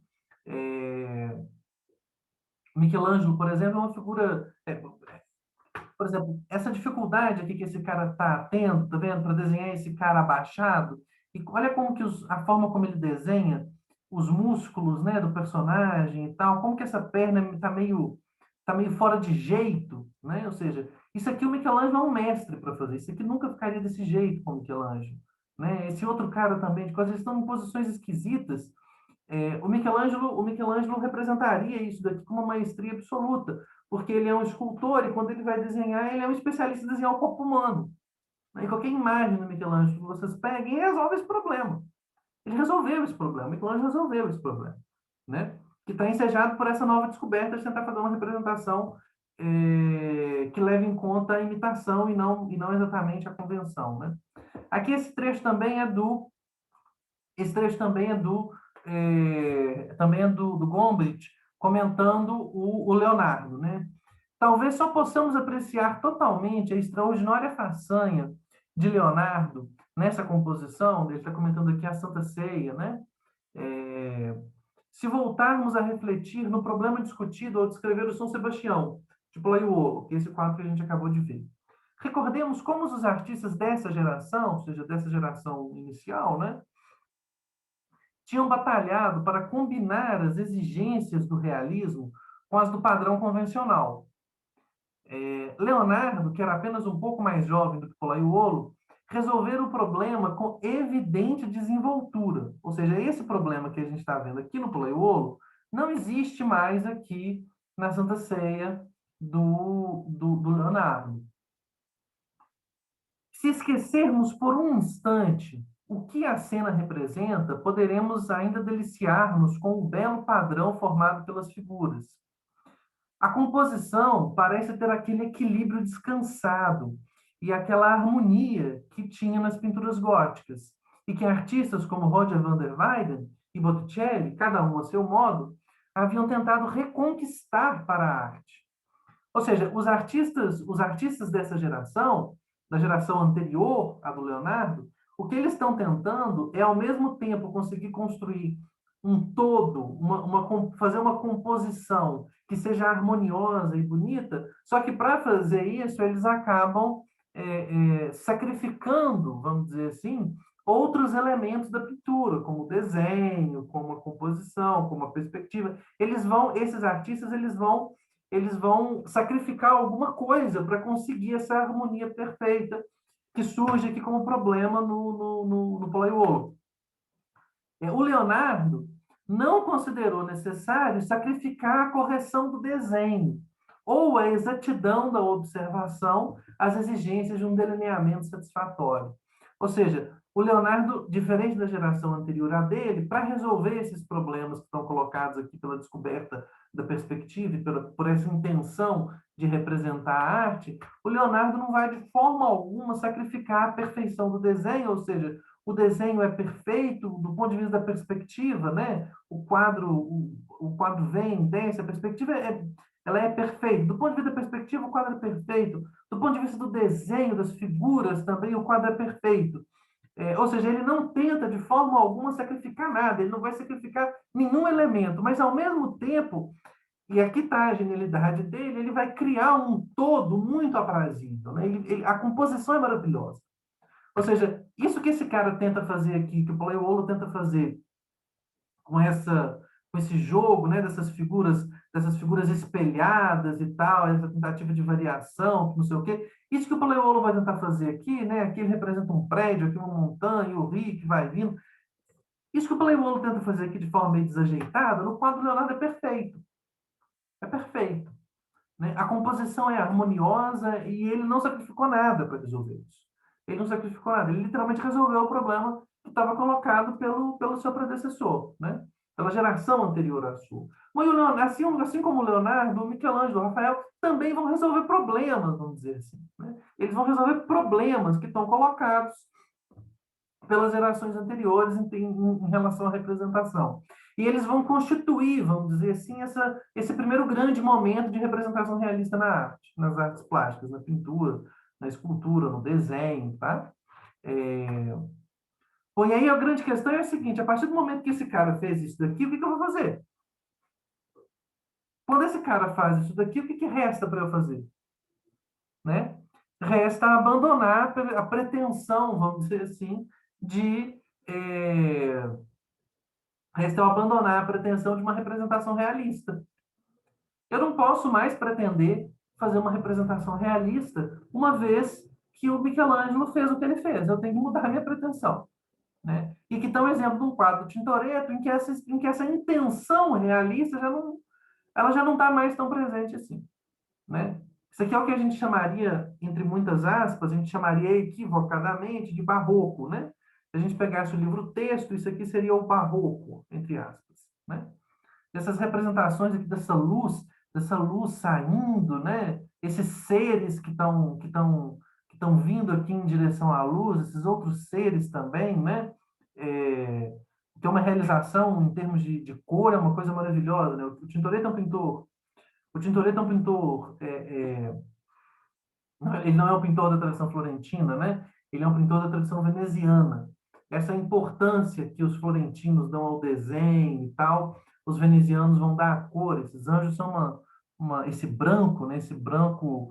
Michelangelo, por exemplo, é uma figura Por exemplo, essa dificuldade aqui que esse cara está tendo, tá vendo, para desenhar esse cara abaixado, e olha como que a forma como ele desenha os músculos, né, do personagem e tal, como que essa perna tá meio fora de jeito, né? Ou seja, isso aqui o Michelangelo é um mestre para fazer. Isso aqui nunca ficaria desse jeito com o Michelangelo, né? Esse outro cara também, de coisas, eles estão em posições esquisitas. O Michelangelo representaria isso daqui com uma maestria absoluta, porque ele é um escultor e quando ele vai desenhar, ele é um especialista em desenhar o corpo humano. E qualquer imagem do Michelangelo que vocês peguem, ele resolve esse problema. Ele resolveu esse problema, o Michelangelo resolveu esse problema, né? Que está ensejado por essa nova descoberta de tentar fazer uma representação que leve em conta a imitação e não exatamente a convenção, né? Aqui esse trecho também é do Gombrich comentando o Leonardo, né? Talvez só possamos apreciar totalmente a extraordinária façanha de Leonardo nessa composição, ele está comentando aqui a Santa Ceia, né? É, se voltarmos a refletir no problema discutido ao descrever o São Sebastião, de Pollaiuolo, que é esse quadro que a gente acabou de ver. Recordemos como os artistas dessa geração, ou seja, dessa geração inicial, né, tinham batalhado para combinar as exigências do realismo com as do padrão convencional. Leonardo, que era apenas um pouco mais jovem do que Pollaiuolo, resolver o problema com evidente desenvoltura. Ou seja, esse problema que a gente está vendo aqui no Pollaiuolo não existe mais aqui na Santa Ceia do Leonardo. Se esquecermos por um instante o que a cena representa, poderemos ainda deliciar-nos com o belo padrão formado pelas figuras. A composição parece ter aquele equilíbrio descansado e aquela harmonia que tinha nas pinturas góticas, e que artistas como Roger van der Weyden e Botticelli, cada um a seu modo, haviam tentado reconquistar para a arte. Ou seja, os artistas dessa geração, da geração anterior à do Leonardo, o que eles estão tentando é, ao mesmo tempo, conseguir construir um todo, fazer uma composição que seja harmoniosa e bonita, só que para fazer isso, eles acabam sacrificando, vamos dizer assim, outros elementos da pintura, como o desenho, como a composição, como a perspectiva. Esses artistas, eles vão sacrificar alguma coisa para conseguir essa harmonia perfeita que surge aqui como problema no Pollaiuolo. O Leonardo não considerou necessário sacrificar a correção do desenho ou a exatidão da observação às exigências de um delineamento satisfatório. Ou seja, o Leonardo, diferente da geração anterior à dele, para resolver esses problemas que estão colocados aqui pela descoberta da perspectiva e por essa intenção de representar a arte, o Leonardo não vai de forma alguma sacrificar a perfeição do desenho, ou seja, o desenho é perfeito do ponto de vista da perspectiva, né? O quadro vem, desce, a perspectiva ela é perfeita. Do ponto de vista da perspectiva, o quadro é perfeito. Do ponto de vista do desenho, das figuras também, o quadro é perfeito. Ou seja, ele não tenta de forma alguma sacrificar nada, ele não vai sacrificar nenhum elemento, mas ao mesmo tempo, e aqui está a genialidade dele, ele vai criar um todo muito aprazível, né? A composição é maravilhosa. Ou seja, isso que esse cara tenta fazer aqui, que o Pollaiuolo tenta fazer com esse jogo, né, dessas figuras espelhadas e tal, essa tentativa de variação, não sei o quê. Isso que o Pollaiuolo vai tentar fazer aqui, né? Aqui ele representa um prédio, aqui uma montanha, o rio que vai vindo. Isso que o Pollaiuolo tenta fazer aqui de forma meio desajeitada, no quadro do Leonardo é perfeito. É perfeito. Né? A composição é harmoniosa e ele não sacrificou nada para resolver isso. Ele não sacrificou nada, ele literalmente resolveu o problema que estava colocado pelo seu predecessor, né? Pela geração anterior à sua. Mas o Leonardo, assim como o Leonardo, o Michelangelo, o Rafael também vão resolver problemas, vamos dizer assim. Né? Eles vão resolver problemas que estão colocados pelas gerações anteriores em relação à representação. E eles vão constituir, vamos dizer assim, esse primeiro grande momento de representação realista na arte, nas artes plásticas, na pintura, na escultura, no desenho, tá? Bom, e aí a grande questão é a seguinte, a partir do momento que esse cara fez isso daqui, o que eu vou fazer? Quando esse cara faz isso daqui, o que resta para eu fazer? né? Resta abandonar a pretensão, vamos dizer assim, de é, resta eu abandonar a pretensão de uma representação realista. Eu não posso mais pretender fazer uma representação realista uma vez que o Michelangelo fez o que ele fez. Eu tenho que mudar a minha pretensão, né? E que está um exemplo de um quadro de Tintoretto em que essa intenção realista ela já não está mais tão presente assim, né? Isso aqui é o que a gente chamaria, entre muitas aspas, a gente chamaria equivocadamente de barroco, né? Se a gente pegasse o livro texto, isso aqui seria o barroco, entre aspas, né? Dessas representações aqui dessa luz saindo, né? Esses seres que estão vindo aqui em direção à luz, esses outros seres também, né? É, que é uma realização em termos de cor, é uma coisa maravilhosa, né? O Tintoretto é um pintor, ele não é um pintor da tradição florentina, né? Ele é um pintor da tradição veneziana. Essa importância que os florentinos dão ao desenho e tal, os venezianos vão dar a cor. Esses anjos são esse branco, né? Esse branco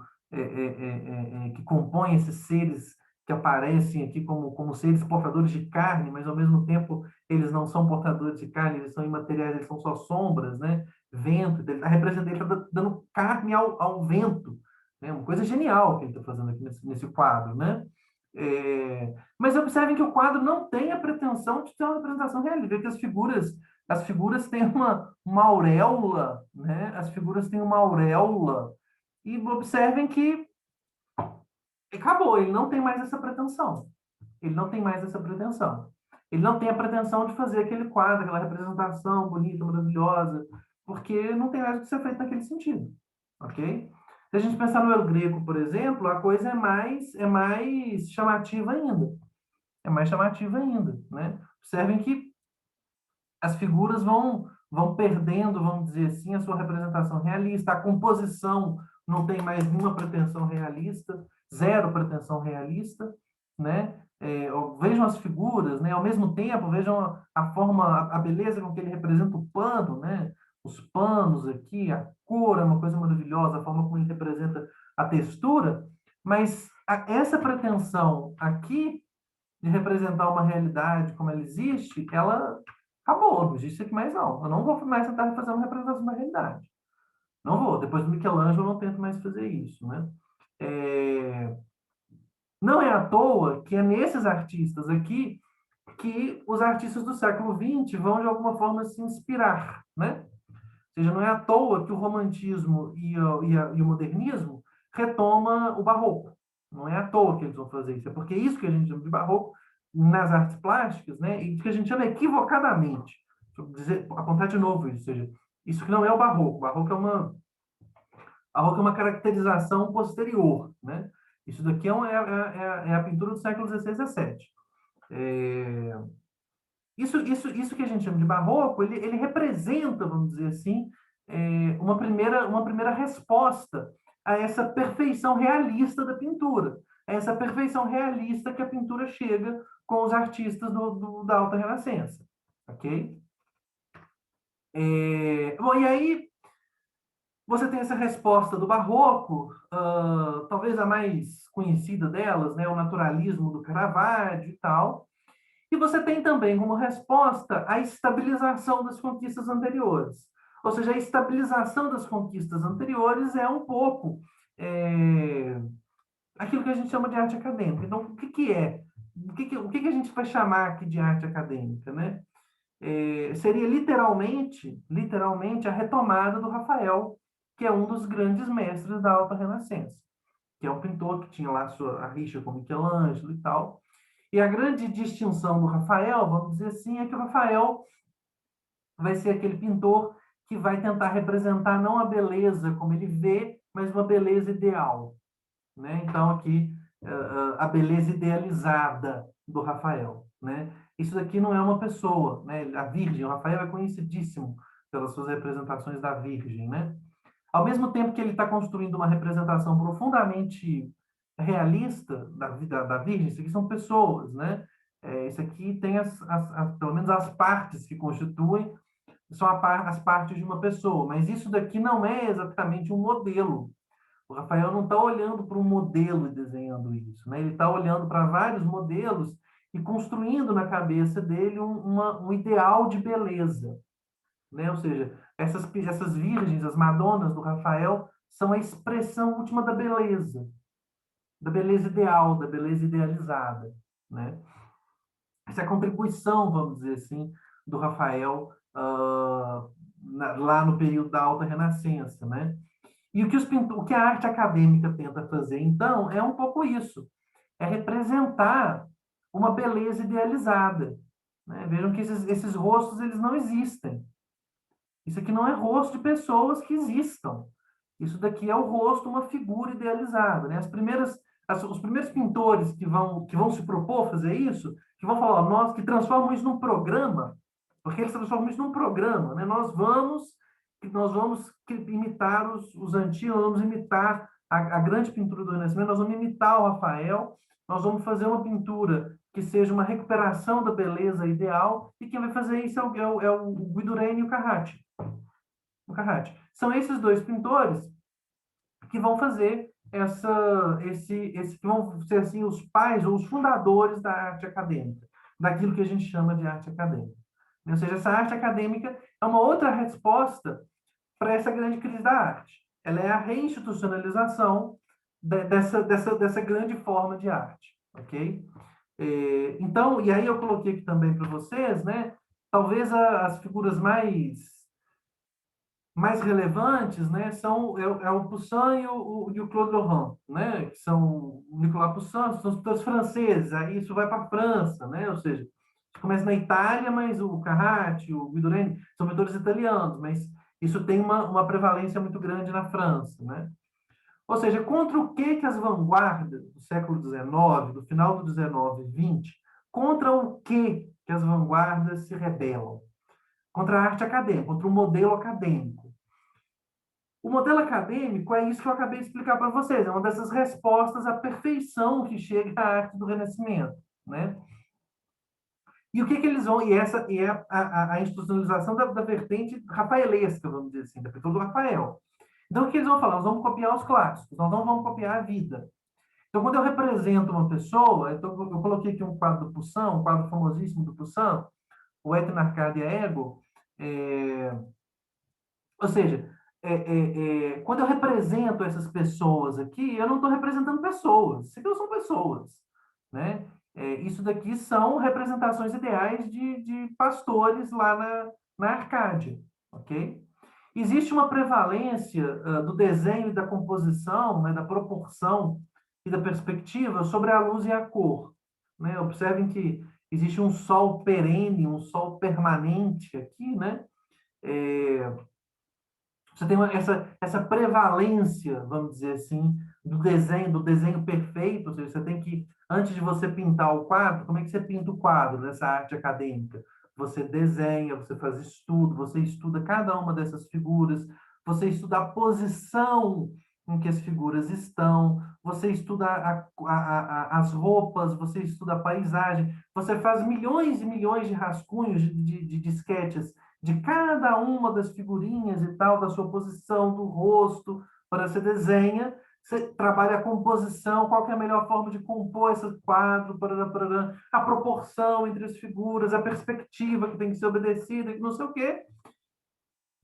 que compõe esses seres que aparecem aqui como seres portadores de carne, mas ao mesmo tempo eles não são portadores de carne, eles são imateriais, eles são só sombras, né? Vento, ele está representando, ele está dando carne ao vento, né? Uma coisa genial que ele está fazendo aqui nesse quadro, né? Mas observem que o quadro não tem a pretensão de ter uma representação realista, vê que as figuras têm uma auréola, né? As figuras têm uma auréola, e observem que acabou, ele não tem mais essa pretensão. Ele não tem mais essa pretensão. Ele não tem a pretensão de fazer aquele quadro, aquela representação bonita, maravilhosa, porque não tem mais o que ser feito naquele sentido, ok? Se a gente pensar no El Greco, por exemplo, a coisa é mais chamativa ainda. É mais chamativa ainda, né? Observem que as figuras vão perdendo, vamos dizer assim, a sua representação realista, a composição não tem mais nenhuma pretensão realista, zero pretensão realista, né? Vejam as figuras, né? Ao mesmo tempo, vejam a forma, a beleza com que ele representa o pano, né? Os panos aqui, a cor é uma coisa maravilhosa, a forma como ele representa a textura, mas essa pretensão aqui de representar uma realidade como ela existe, ela acabou, não existe aqui mais não. Eu não vou mais tentar fazer uma representação da realidade. Não vou. Depois do Michelangelo, eu não tento mais fazer isso, né? É... Não é à toa que é nesses artistas aqui que os artistas do século XX vão, de alguma forma, se inspirar, né? Ou seja, não é à toa que o romantismo e o modernismo retoma o barroco. Não é à toa que eles vão fazer isso. É porque isso que a gente chama de barroco nas artes plásticas, né? E que a gente chama equivocadamente. Deixa eu dizer, apontar de novo isso. Ou seja, isso que não é o barroco. O barroco é uma caracterização posterior, né? Isso daqui é a pintura do século XVI e XVII. É, isso que a gente chama de barroco, ele representa, vamos dizer assim, uma primeira resposta a essa perfeição realista da pintura, a essa perfeição realista que a pintura chega com os artistas da Alta Renascença, ok? Bom, e aí você tem essa resposta do barroco, talvez a mais conhecida delas, né, o naturalismo do Caravaggio e tal. E você tem também como resposta a estabilização das conquistas anteriores. Ou seja, a estabilização das conquistas anteriores é um pouco aquilo que a gente chama de arte acadêmica. Então, o que, que é? O que a gente vai chamar aqui de arte acadêmica, né? Seria literalmente a retomada do Rafael, que é um dos grandes mestres da Alta Renascença, que é um pintor que tinha lá a rixa com Michelangelo e tal. E a grande distinção do Rafael, vamos dizer assim, é que o Rafael vai ser aquele pintor que vai tentar representar não a beleza como ele vê, mas uma beleza ideal, né? Então aqui a beleza idealizada do Rafael, né? Isso daqui não é uma pessoa, né? A Virgem, o Rafael é conhecidíssimo pelas suas representações da Virgem, né? Ao mesmo tempo que ele está construindo uma representação profundamente realista da Virgem, isso aqui são pessoas, né? Isso aqui tem pelo menos as partes que constituem, são as partes de uma pessoa, mas isso daqui não é exatamente um modelo. O Rafael não está olhando para um modelo e desenhando isso, né? Ele está olhando para vários modelos e construindo na cabeça dele um ideal de beleza, né? Ou seja, essas virgens, as Madonas do Rafael, são a expressão última da beleza ideal, da beleza idealizada, né? Essa é a contribuição, vamos dizer assim, do Rafael lá no período da Alta Renascença, né? E o que a arte acadêmica tenta fazer, então, é um pouco isso, é representar uma beleza idealizada, né? Vejam que esses rostos eles não existem. Isso aqui não é rosto de pessoas que existam. Isso daqui é o rosto, uma figura idealizada, né? Os primeiros pintores que vão se propor a fazer isso, que vão falar, ó, nós que transformam isso num programa, porque eles transformam isso num programa, né? Nós vamos imitar os antigos, nós vamos imitar a grande pintura do Renascimento, nós vamos imitar o Rafael, nós vamos fazer uma pintura que seja uma recuperação da beleza ideal, e quem vai fazer isso é o Guidureni e o Carracci. São esses dois pintores que vão fazer que vão ser assim os pais ou os fundadores da arte acadêmica, daquilo que a gente chama de arte acadêmica. Ou seja, essa arte acadêmica é uma outra resposta para essa grande crise da arte. Ela é a reinstitucionalização dessa grande forma de arte, ok? Então, e aí eu coloquei aqui também para vocês, né? Talvez as figuras mais relevantes, né, é o Poussin e o Claude Lorrain, né, que são o Nicolas Poussin, são os pintores franceses, aí isso vai para a França, né, ou seja, começa na Itália, mas o Carracci, o Guidureni, são pintores italianos, mas isso tem uma prevalência muito grande na França, né. Ou seja, contra o que as vanguardas do século XIX, do final do XIX e XX, contra o que as vanguardas se rebelam? Contra a arte acadêmica, contra o modelo acadêmico. O modelo acadêmico é isso que eu acabei de explicar para vocês, é uma dessas respostas à perfeição que chega à arte do Renascimento, né? E o que eles vão, e essa é a institucionalização da vertente rafaelesca, vamos dizer assim, da pintura do Rafael. Então, o que eles vão falar? Nós vamos copiar os clássicos, nós não vamos copiar a vida. Então, quando eu represento uma pessoa, então, eu coloquei aqui um quadro do Poussin, um quadro famosíssimo do Poussin, o Etna Arcadia Ego, ou seja, quando eu represento essas pessoas aqui, eu não estou representando pessoas. Isso aqui não são pessoas, né? Isso daqui são representações ideais de pastores lá na Arcádia, ok? Existe uma prevalência do desenho e da composição, né, da proporção e da perspectiva sobre a luz e a cor, né? Observem que existe um sol perene, um sol permanente aqui, né? Você tem essa prevalência, vamos dizer assim, do desenho perfeito, ou seja, você tem que, antes de você pintar o quadro, como é que você pinta o quadro nessa arte acadêmica? Você desenha, você faz estudo, você estuda cada uma dessas figuras, você estuda a posição em que as figuras estão, você estuda as roupas, você estuda a paisagem, você faz milhões e milhões de rascunhos de disquetes de cada uma das figurinhas e tal, da sua posição, do rosto, para você desenha, você trabalha a composição, qual que é a melhor forma de compor esse quadro, a proporção entre as figuras, a perspectiva que tem que ser obedecida, não sei o quê.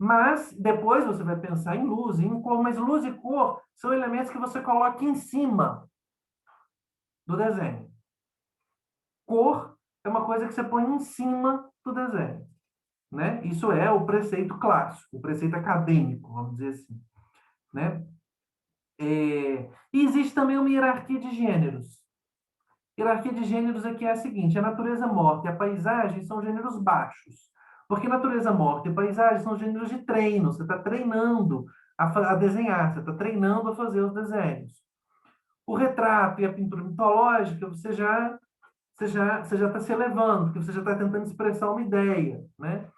Mas depois você vai pensar em luz, em cor, mas luz e cor são elementos que você coloca em cima do desenho. Cor é uma coisa que você põe em cima do desenho. Né? Isso é o preceito clássico, o preceito acadêmico, vamos dizer assim. Né? E existe também uma hierarquia de gêneros. Hierarquia de gêneros aqui é a seguinte: a natureza morta e a paisagem são gêneros baixos. Porque natureza morta e paisagem são gêneros de treino. Você está treinando a desenhar, você está treinando a fazer os desenhos. O retrato e a pintura mitológica, você já está se elevando, porque você já está tentando expressar uma ideia, né?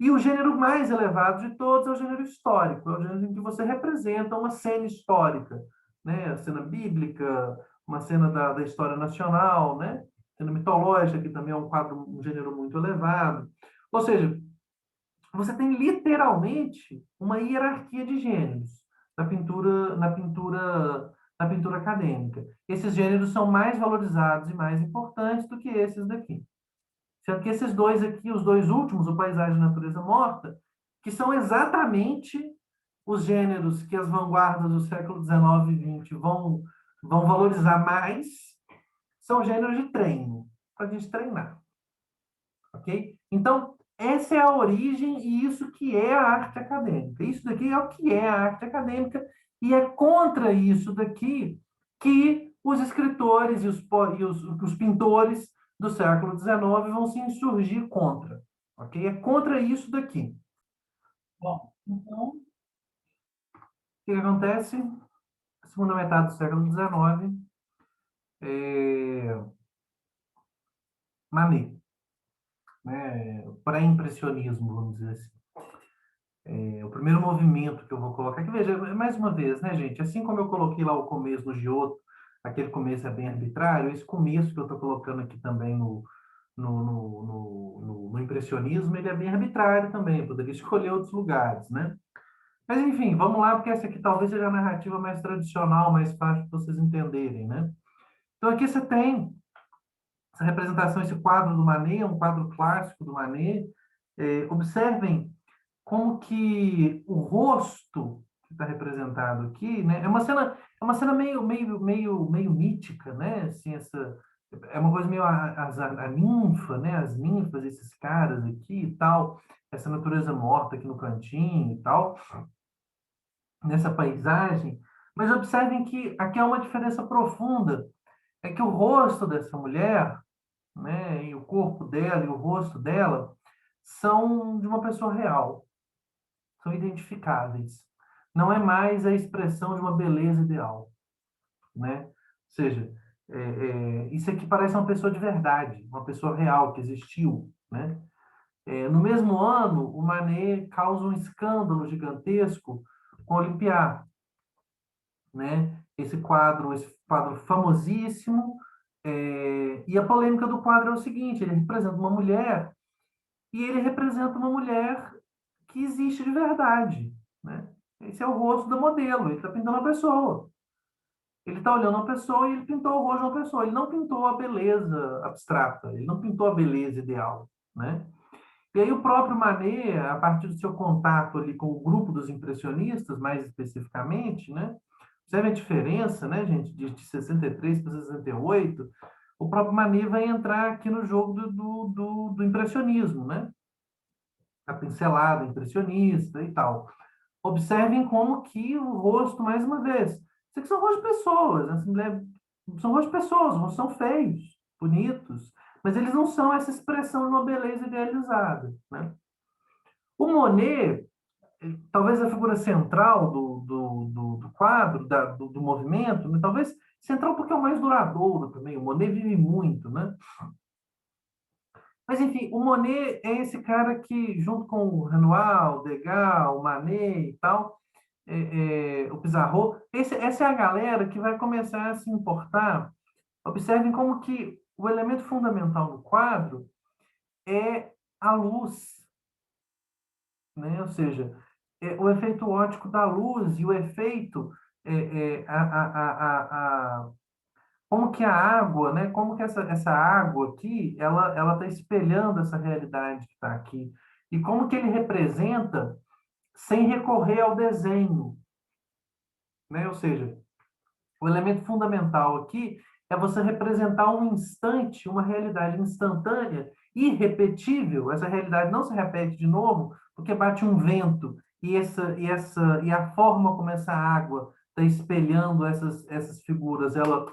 E o gênero mais elevado de todos é o gênero histórico, é o gênero em que você representa uma cena histórica, né? A cena bíblica, uma cena da história nacional, né? Cena mitológica, que também é um gênero muito elevado. Ou seja, você tem literalmente uma hierarquia de gêneros. na pintura acadêmica. Esses gêneros são mais valorizados e mais importantes do que esses daqui. Sendo que esses dois aqui, os dois últimos, o Paisagem e Natureza Morta, que são exatamente os gêneros que as vanguardas do século XIX e XX vão valorizar mais, são gêneros de treino, para a gente treinar. Ok? Então, essa é a origem e isso que é a arte acadêmica. Isso daqui é o que é a arte acadêmica e é contra isso daqui que os escritores os pintores do século XIX vão se insurgir contra. Ok? É contra isso daqui. Bom, então, o que acontece? Na segunda metade do século XIX, é, Manet, né? Pré-impressionismo, vamos dizer assim. O primeiro movimento que eu vou colocar aqui, veja, mais uma vez, né, gente? Assim como eu coloquei lá o começo no Giotto, aquele começo é bem arbitrário, esse começo que eu estou colocando aqui também no impressionismo, ele é bem arbitrário também, eu poderia escolher outros lugares, né? Mas, enfim, vamos lá, porque essa aqui talvez seja a narrativa mais tradicional, mais fácil de vocês entenderem, né? Então, aqui você tem essa representação, esse quadro do Manet, é um quadro clássico do Manet. Observem como que o rosto que está representado aqui, né, é uma cena meio mítica, né? Assim, é uma coisa meio a ninfa, né? As ninfas, esses caras aqui e tal, essa natureza morta aqui no cantinho e tal, nessa paisagem. Mas observem que aqui há uma diferença profunda, é que o rosto dessa mulher, né, e o corpo dela e o rosto dela são de uma pessoa real, são identificáveis. Não é mais a expressão de uma beleza ideal, né? Ou seja, isso aqui parece uma pessoa de verdade, uma pessoa real que existiu, né? No mesmo ano, o Manet causa um escândalo gigantesco com o Olympia, né? Esse quadro famosíssimo, e a polêmica do quadro é o seguinte: ele representa uma mulher e ele representa uma mulher que existe de verdade, né? Esse é o rosto do modelo, ele está pintando a pessoa. Ele está olhando a pessoa e ele pintou o rosto da pessoa. Ele não pintou a beleza abstrata, ele não pintou a beleza ideal, né? E aí o próprio Manet, a partir do seu contato ali com o grupo dos impressionistas, mais especificamente, né? Observe a diferença, né, gente, de 63 para 68. O próprio Manet vai entrar aqui no jogo do impressionismo, né? A pincelada impressionista e tal. Observem como que o rosto, mais uma vez, isso aqui são rostos de pessoas, né? São rostos de pessoas, os rostos são feios, bonitos, mas eles não são essa expressão de uma beleza idealizada, né? O Monet, talvez a figura central do quadro, do movimento, né? Talvez central porque é o mais duradouro também, o Monet vive muito, né? Mas, enfim, o Monet é esse cara que, junto com o Renoir, o Degas, o Manet e tal, o Pissarro, essa é a galera que vai começar a se importar. Observem como que o elemento fundamental do quadro é a luz, né? Ou seja, o efeito óptico da luz e o efeito, como que a água, né? Como que essa água aqui, ela está espelhando essa realidade que está aqui. E como que ele representa sem recorrer ao desenho, né? Ou seja, o elemento fundamental aqui é você representar um instante, uma realidade instantânea, irrepetível. Essa realidade não se repete de novo, porque bate um vento e a forma como essa água está espelhando essas figuras, ela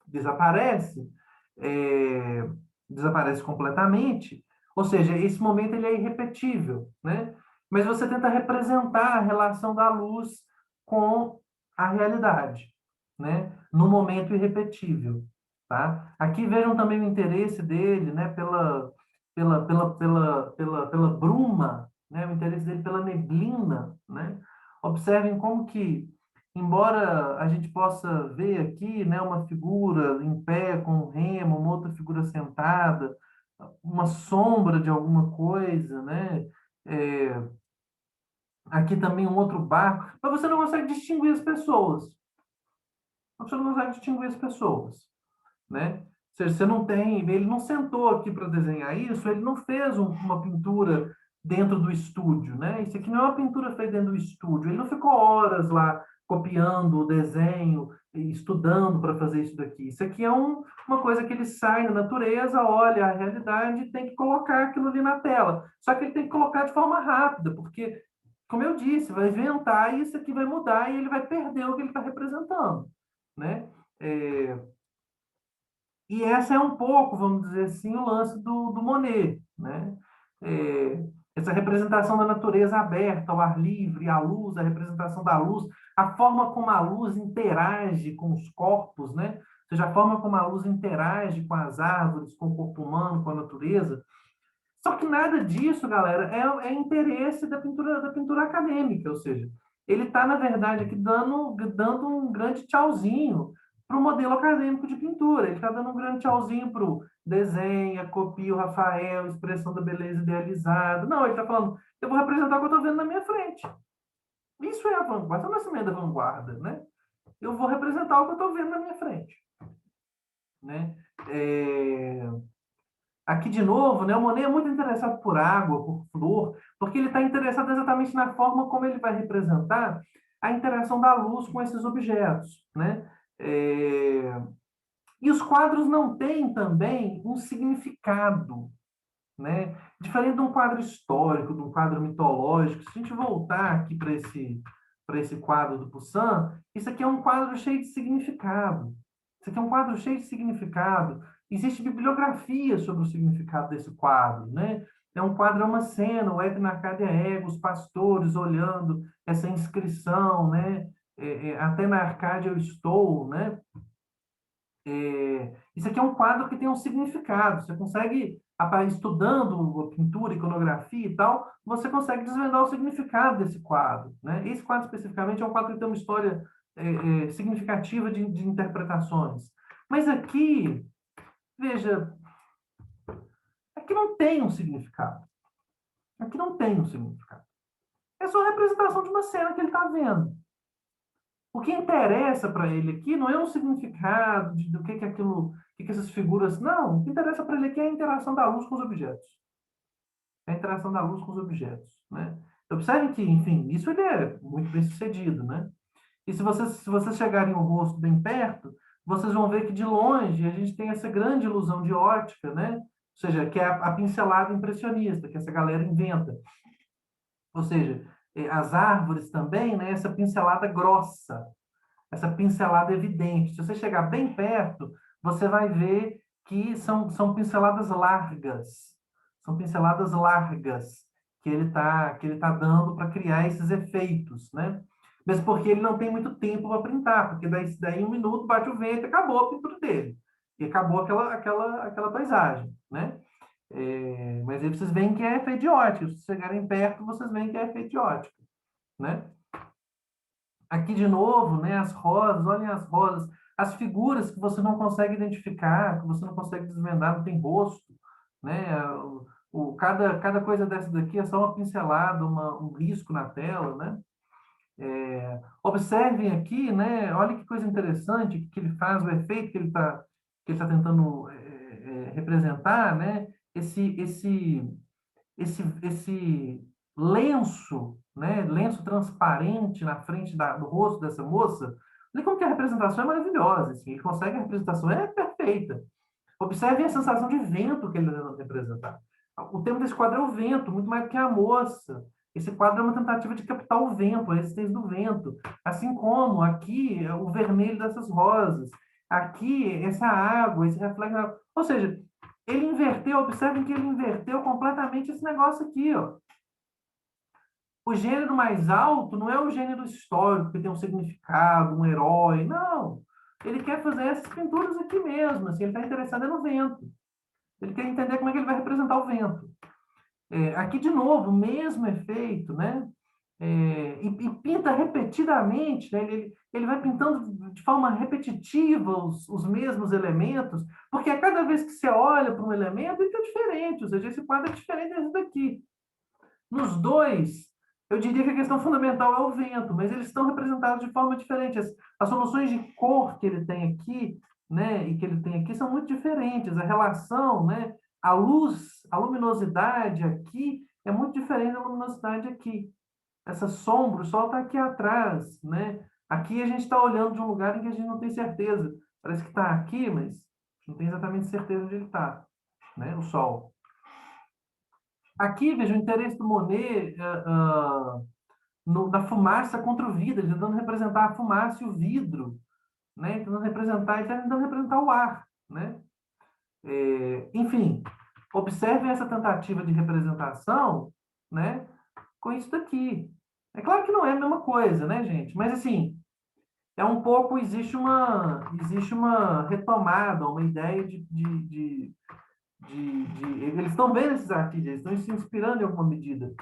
desaparece, é, desaparece completamente. Ou seja, esse momento ele é irrepetível, né? Mas você tenta representar a relação da luz com a realidade, né? No momento irrepetível, tá? Aqui vejam também o interesse dele, né? Pela bruma, né? O interesse dele pela neblina, né? Observem como que, embora a gente possa ver aqui, né, uma figura em pé com um remo, uma outra figura sentada, uma sombra de alguma coisa, né? É, Aqui também um outro barco, mas você não consegue distinguir as pessoas. Você não consegue distinguir as pessoas, né? Ou seja, você não tem, ele não sentou aqui para desenhar isso, ele não fez uma pintura dentro do estúdio, né? Isso aqui não é uma pintura feita dentro do estúdio, ele não ficou horas lá copiando o desenho, e estudando para fazer isso daqui. Isso aqui é uma coisa que ele sai na natureza, olha a realidade e tem que colocar aquilo ali na tela. Só que ele tem que colocar de forma rápida, porque, como eu disse, vai inventar e isso aqui vai mudar e ele vai perder o que ele está representando, né? É, e essa é um pouco, vamos dizer assim, o lance do Monet, né? É, essa representação da natureza aberta, ao ar livre, a luz, a representação da luz, a forma como a luz interage com os corpos, né? Ou seja, a forma como a luz interage com as árvores, com o corpo humano, com a natureza. Só que nada disso, galera, é interesse da pintura acadêmica, ou seja, ele está, na verdade, aqui dando um grande tchauzinho para o modelo acadêmico de pintura. Ele está dando um grande tchauzinho para o desenha, copia o Rafael, expressão da beleza idealizada. Não, ele está falando, eu vou representar o que eu estou vendo na minha frente. Isso é a vanguarda, isso é o nascimento da vanguarda, né? Eu vou representar o que eu estou vendo na minha frente, né? É... Aqui, de novo, né, o Monet é muito interessado por água, por flor, porque ele está interessado exatamente na forma como ele vai representar a interação da luz com esses objetos, né? É, e os quadros não têm também um significado, né? Diferente de um quadro histórico, de um quadro mitológico. Se a gente voltar aqui para esse quadro do Poussin, isso aqui é um quadro cheio de significado. Isso aqui é um quadro cheio de significado. Existe bibliografia sobre o significado desse quadro, né? É um quadro, é uma cena, o Et in Arcadia Ego, os pastores olhando essa inscrição, né? Até na Arcádia eu estou, né? Isso aqui é um quadro que tem um significado. Você consegue, estudando a pintura, iconografia e tal, você consegue desvendar o significado desse quadro, né? Esse quadro especificamente é um quadro que tem uma história significativa de interpretações. Mas aqui, veja, aqui não tem um significado. Aqui não tem um significado. É só a representação de uma cena que ele está vendo. O que interessa para ele aqui não é o significado do que aquilo, o que essas figuras. Não, o que interessa para ele aqui é a interação da luz com os objetos. É a interação da luz com os objetos, né? Observe que, enfim, isso ele é muito bem sucedido, né? E se vocês chegarem o rosto bem perto, vocês vão ver que de longe a gente tem essa grande ilusão de ótica, né? Ou seja, que é a pincelada impressionista que essa galera inventa. Ou seja, as árvores também, né? Essa pincelada grossa, essa pincelada evidente. Se você chegar bem perto, você vai ver que são pinceladas largas. São pinceladas largas que ele tá dando para criar esses efeitos, né? Mesmo porque ele não tem muito tempo para pintar, porque daí um minuto bate o vento e acabou a pintura dele. E acabou aquela paisagem, né? Mas aí vocês veem que é efeito de ótica. Se chegarem perto, vocês veem que é efeito de ótica, né? Aqui de novo, né, as rosas, olhem as rosas, as figuras que você não consegue identificar, que você não consegue desvendar, não tem rosto, né? Cada coisa dessa daqui é só uma pincelada, um risco na tela, né? Observem aqui, né? Olha que coisa interessante que ele faz, o efeito que ele tá tentando representar, né? Esse lenço, né, lenço transparente na frente do rosto dessa moça, olha como que a representação é maravilhosa, assim, ele consegue, a representação é perfeita. Observem a sensação de vento que ele está representar. O tema desse quadro é o vento, muito mais do que a moça. Esse quadro é uma tentativa de captar o vento, a existência do vento. Assim como aqui, o vermelho dessas rosas. Aqui, essa água, esse reflexo. Ou seja, ele inverteu, observem que ele inverteu completamente esse negócio aqui, ó. O gênero mais alto não é o gênero histórico, que tem um significado, um herói, não. Ele quer fazer essas pinturas aqui mesmo, assim, ele está interessado no vento. Ele quer entender como é que ele vai representar o vento. Aqui, de novo, o mesmo efeito, né? E pinta repetidamente, né? Ele vai pintando de forma repetitiva os mesmos elementos, porque a cada vez que você olha para um elemento, ele está diferente, ou seja, esse quadro é diferente desse daqui. Nos dois, Eu diria que a questão fundamental é o vento, mas eles estão representados de forma diferente. As soluções de cor que ele tem aqui, né, e que ele tem aqui são muito diferentes. A relação, né, a luz, a luminosidade aqui é muito diferente da luminosidade aqui. Essa sombra, o sol está aqui atrás, né? Aqui a gente está olhando de um lugar em que a gente não tem certeza. Parece que está aqui, mas não tem exatamente certeza onde ele está, né? O sol. Aqui, veja, o interesse do Monet na fumaça contra o vidro, ele tentando representar a fumaça e o vidro, né? Tentando representar, ele está tentando representar o ar, né? Enfim, observem essa tentativa de representação, né? Com isso daqui. É claro que não é a mesma coisa, né, gente? Mas assim, é um pouco, existe uma retomada, uma ideia eles estão vendo esses artistas, eles estão se inspirando em alguma medida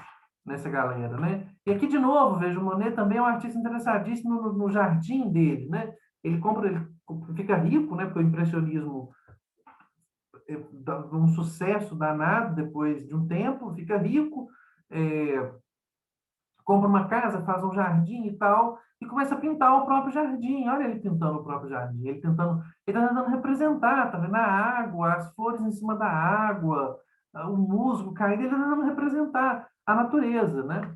nessa galera, né? E aqui, de novo, vejo o Monet também é um artista interessadíssimo no jardim dele, né? Ele fica rico, né? Porque o impressionismo um sucesso danado depois de um tempo, fica rico, é, compra uma casa, faz um jardim e tal, e começa a pintar o próprio jardim. Olha ele pintando o próprio jardim, ele está tentando representar, tá vendo? A água, as flores em cima da água, o musgo caindo, ele está tentando representar a natureza, né?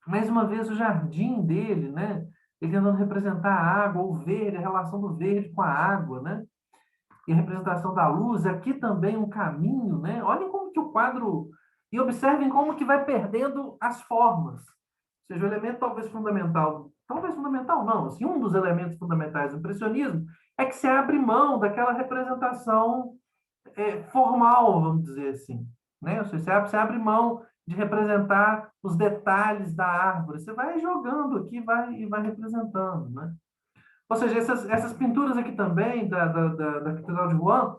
Mais uma vez, o jardim dele, né? Ele tentando representar a água, o verde, a relação do verde com a água, né? E a representação da luz, aqui também um caminho, né? Olhem como que o quadro... E observem como que vai perdendo as formas. Ou seja, o elemento talvez fundamental não, assim, um dos elementos fundamentais do impressionismo é que se abre mão daquela representação formal, vamos dizer assim, né? Ou seja, você abre mão de representar os detalhes da árvore, você vai jogando aqui e vai representando, né? Ou seja, essas pinturas aqui também da Catedral de Rouen,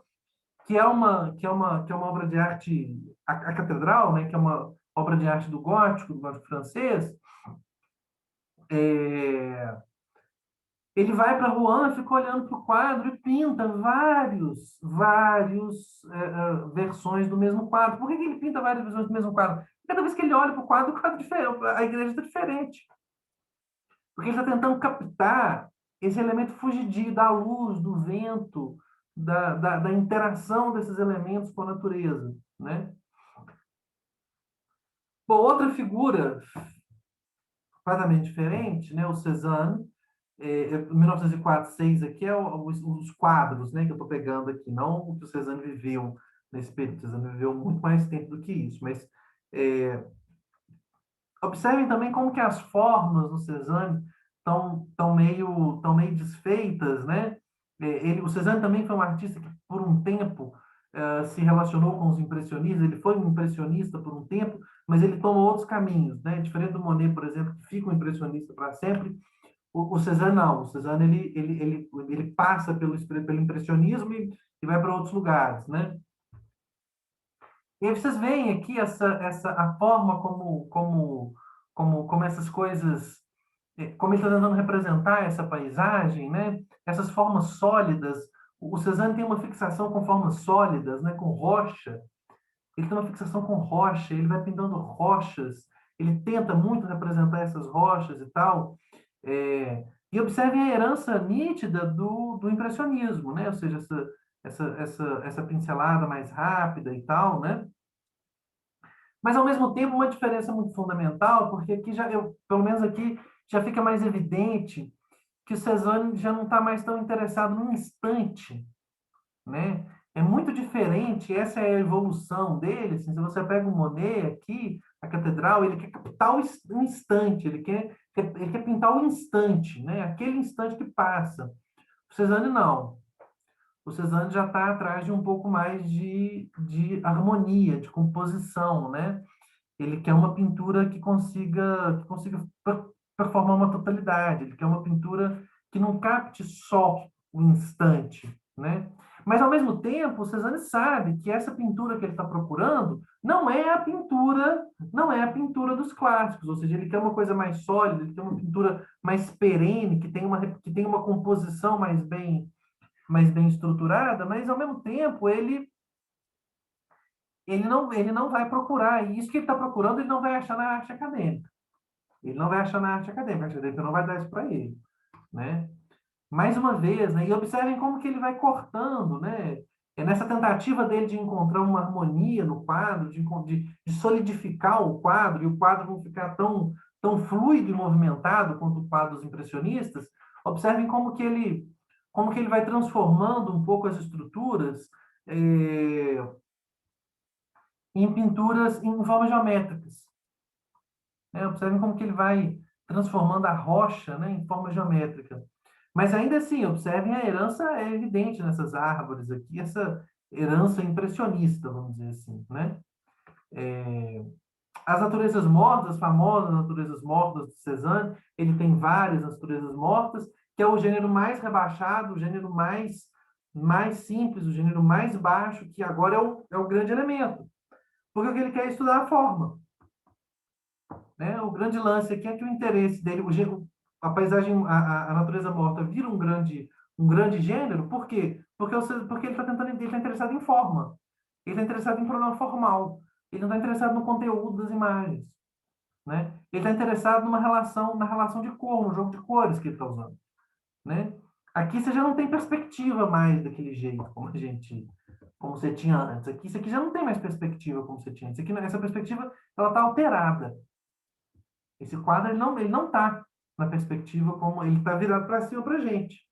que é uma obra de arte, a catedral, né, que é uma obra de arte do gótico francês, é, ele vai para Rouen, fica olhando para o quadro e pinta vários versões do mesmo quadro. Por que ele pinta várias versões do mesmo quadro? Cada vez que ele olha para o quadro diferente, a igreja está diferente. Porque ele está tentando captar esse elemento fugidio da luz, do vento, da interação desses elementos com a natureza, né? Bom, outra figura completamente diferente, né? O Cézanne, 1904-6 aqui os quadros, né, que eu estou pegando aqui, não o que o Cézanne viveu nesse período. O Cézanne viveu muito mais tempo do que isso, mas observem também como que as formas do Cézanne tão meio desfeitas, né? O Cézanne também foi um artista que, por um tempo, se relacionou com os impressionistas. Ele foi um impressionista por um tempo, mas ele tomou outros caminhos, né? Diferente do Monet, por exemplo, que fica um impressionista para sempre. O Cézanne não. O Cézanne ele passa pelo impressionismo e vai para outros lugares, né? E aí vocês veem aqui a forma como essas coisas, como ele está tentando representar essa paisagem, né? Essas formas sólidas. O Cézanne tem uma fixação com formas sólidas, né? Com rocha. Ele tem uma fixação com rocha, ele vai pintando rochas, ele tenta muito representar essas rochas e tal. E observem a herança nítida do impressionismo, né? Ou seja, essa pincelada mais rápida e tal, né? Mas, ao mesmo tempo, uma diferença muito fundamental, porque aqui pelo menos aqui, já fica mais evidente que o Cézanne já não está mais tão interessado no instante, né? É muito diferente, essa é a evolução dele. Assim, se você pega o Monet aqui, a catedral, ele quer captar o instante, ele quer pintar o instante, né? Aquele instante que passa. O Cézanne não. O Cézanne já está atrás de um pouco mais de harmonia, de composição, né? Ele quer uma pintura que consiga performar uma totalidade. Ele quer uma pintura que não capte só o instante, né? Mas, ao mesmo tempo, o Cézanne sabe que essa pintura que ele está procurando não é a pintura dos clássicos, ou seja, ele quer uma coisa mais sólida, ele quer uma pintura mais perene, que tem uma composição mais bem estruturada, mas, ao mesmo tempo, ele não vai procurar, e isso que ele está procurando, ele não vai achar na arte acadêmica. Ele não vai achar na arte acadêmica, a arte acadêmica não vai dar isso para ele, né? Mais uma vez, né? E observem como que ele vai cortando, né? É nessa tentativa dele de encontrar uma harmonia no quadro, de solidificar o quadro, e o quadro não ficar tão fluido e movimentado quanto o quadro dos impressionistas, observem como que ele vai transformando um pouco as estruturas em pinturas em formas geométricas. Né? Observem como que ele vai transformando a rocha, né, em forma geométrica. Mas ainda assim, observem a herança é evidente nessas árvores aqui, essa herança impressionista, vamos dizer assim, né? As naturezas mortas, as famosas naturezas mortas de Cézanne, ele tem várias naturezas mortas, que é o gênero mais rebaixado, o gênero mais simples, o gênero mais baixo, que agora é o grande elemento. Porque o que ele quer é estudar a forma. Né? O grande lance aqui é que o interesse dele, a paisagem, a natureza morta vira um grande gênero, por quê? Porque ele está tentando, ele está interessado em forma, ele está interessado em problema formal, ele não está interessado no conteúdo das imagens, né? Ele está interessado na relação de cor, no jogo de cores que ele está usando, né? Aqui você já não tem perspectiva mais daquele jeito, como você tinha antes. Aqui, isso aqui já não tem mais perspectiva como você tinha antes. Aqui, essa perspectiva, ela está alterada. Esse quadro ele não está na perspectiva como ele está virado para cima para a gente,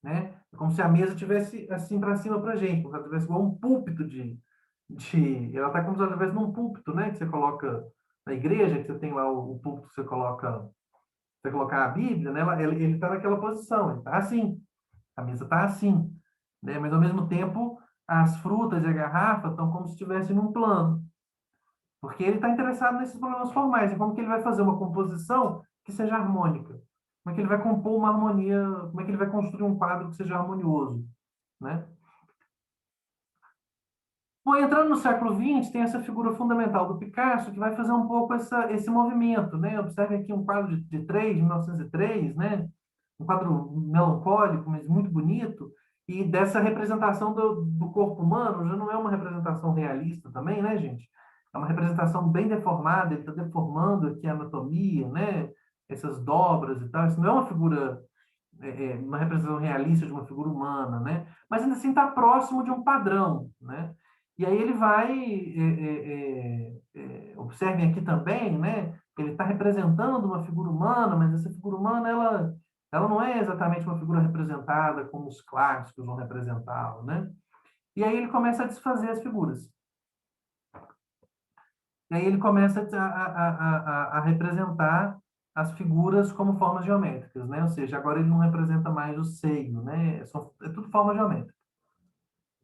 né? É como se a mesa tivesse assim para cima para a gente, como se ela tivesse igual um púlpito ela está como se ela estivesse num púlpito, né? Que você coloca na igreja, que você tem lá o púlpito que você colocar a Bíblia, né? Ele está naquela posição, ele está assim, a mesa está assim, né? Mas ao mesmo tempo as frutas e a garrafa estão como se estivessem num plano. Porque ele está interessado nesses problemas formais, em como que ele vai fazer uma composição que seja harmônica. Como é que ele vai compor uma harmonia, como é que ele vai construir um quadro que seja harmonioso, né? Bom, entrando no século XX, tem essa figura fundamental do Picasso que vai fazer um pouco esse movimento, né? Observe aqui um quadro de 1903, né? Um quadro melancólico, mas muito bonito, e dessa representação do corpo humano, já não é uma representação realista também, né, gente? É uma representação bem deformada, ele está deformando aqui a anatomia, né? Essas dobras e tal. Isso não é uma figura, uma representação realista de uma figura humana, né? Mas ainda assim está próximo de um padrão, né? E aí ele vai, observem aqui também, né? Ele está representando uma figura humana, mas essa figura humana, ela não é exatamente uma figura representada como os clássicos vão representá-la, né? E aí ele começa a desfazer as figuras. E aí ele começa a representar as figuras como formas geométricas, né? Ou seja, agora ele não representa mais o seio, né? É tudo forma geométrica.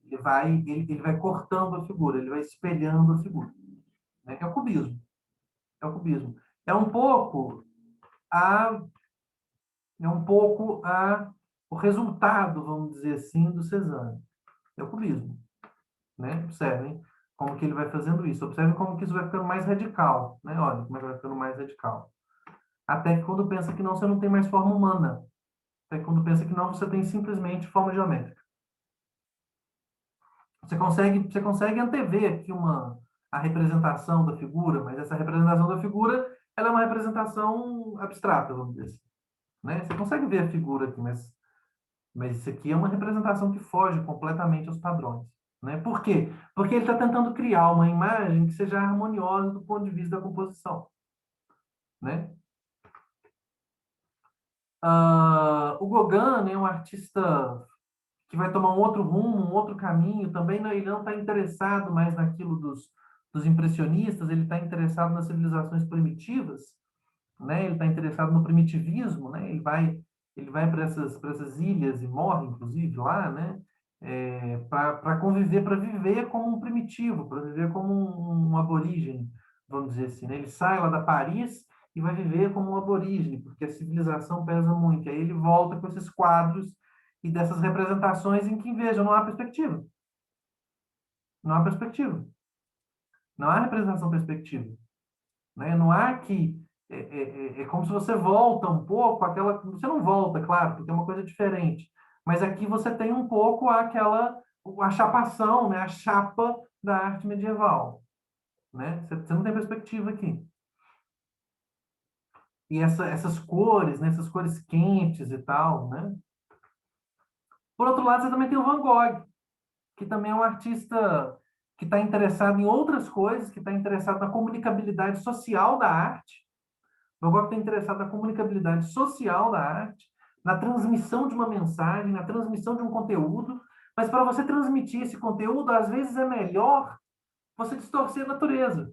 Ele vai cortando a figura, ele vai espelhando a figura, né? É o cubismo. É o cubismo. É um pouco a é um pouco o resultado, vamos dizer assim, do Cézanne. É o cubismo, né? Observem como que ele vai fazendo isso. Observem como que isso vai ficando mais radical, né? Olha como é que vai ficando mais radical. Até que quando pensa que não, você não tem mais forma humana. Até que quando pensa que não, você tem simplesmente forma geométrica. Você consegue antever aqui a representação da figura, mas essa representação da figura, ela é uma representação abstrata, vamos dizer assim, né? Você consegue ver a figura aqui, mas isso aqui é uma representação que foge completamente aos padrões, né? Por quê? Porque ele está tentando criar uma imagem que seja harmoniosa do ponto de vista da composição, né? O Gauguin, né, é um artista que vai tomar um outro rumo, um outro caminho, também ele não está interessado mais naquilo dos impressionistas, ele está interessado nas civilizações primitivas, né? Ele está interessado no primitivismo, né? Ele vai para essas ilhas e morre, inclusive, lá, né? Para conviver, para viver como um primitivo, para viver como um aborígene, vamos dizer assim, né? Ele sai lá da Paris e vai viver como um aborígene, porque a civilização pesa muito. Aí ele volta com esses quadros e dessas representações em que, veja, não há perspectiva. Não há perspectiva. Não há representação perspectiva. Né? Não há que... É como se você volta um pouco àquela... Você não volta, claro, porque é uma coisa diferente. Mas aqui você tem um pouco a chapação, né? A chapa da arte medieval, né? Você não tem perspectiva aqui. E essas cores, né? Essas cores quentes e tal, né? Por outro lado, você também tem o Van Gogh, que também é um artista que está interessado em outras coisas, que está interessado na comunicabilidade social da arte. Van Gogh está interessado na comunicabilidade social da arte, na transmissão de uma mensagem, na transmissão de um conteúdo, mas para você transmitir esse conteúdo, às vezes é melhor você distorcer a natureza.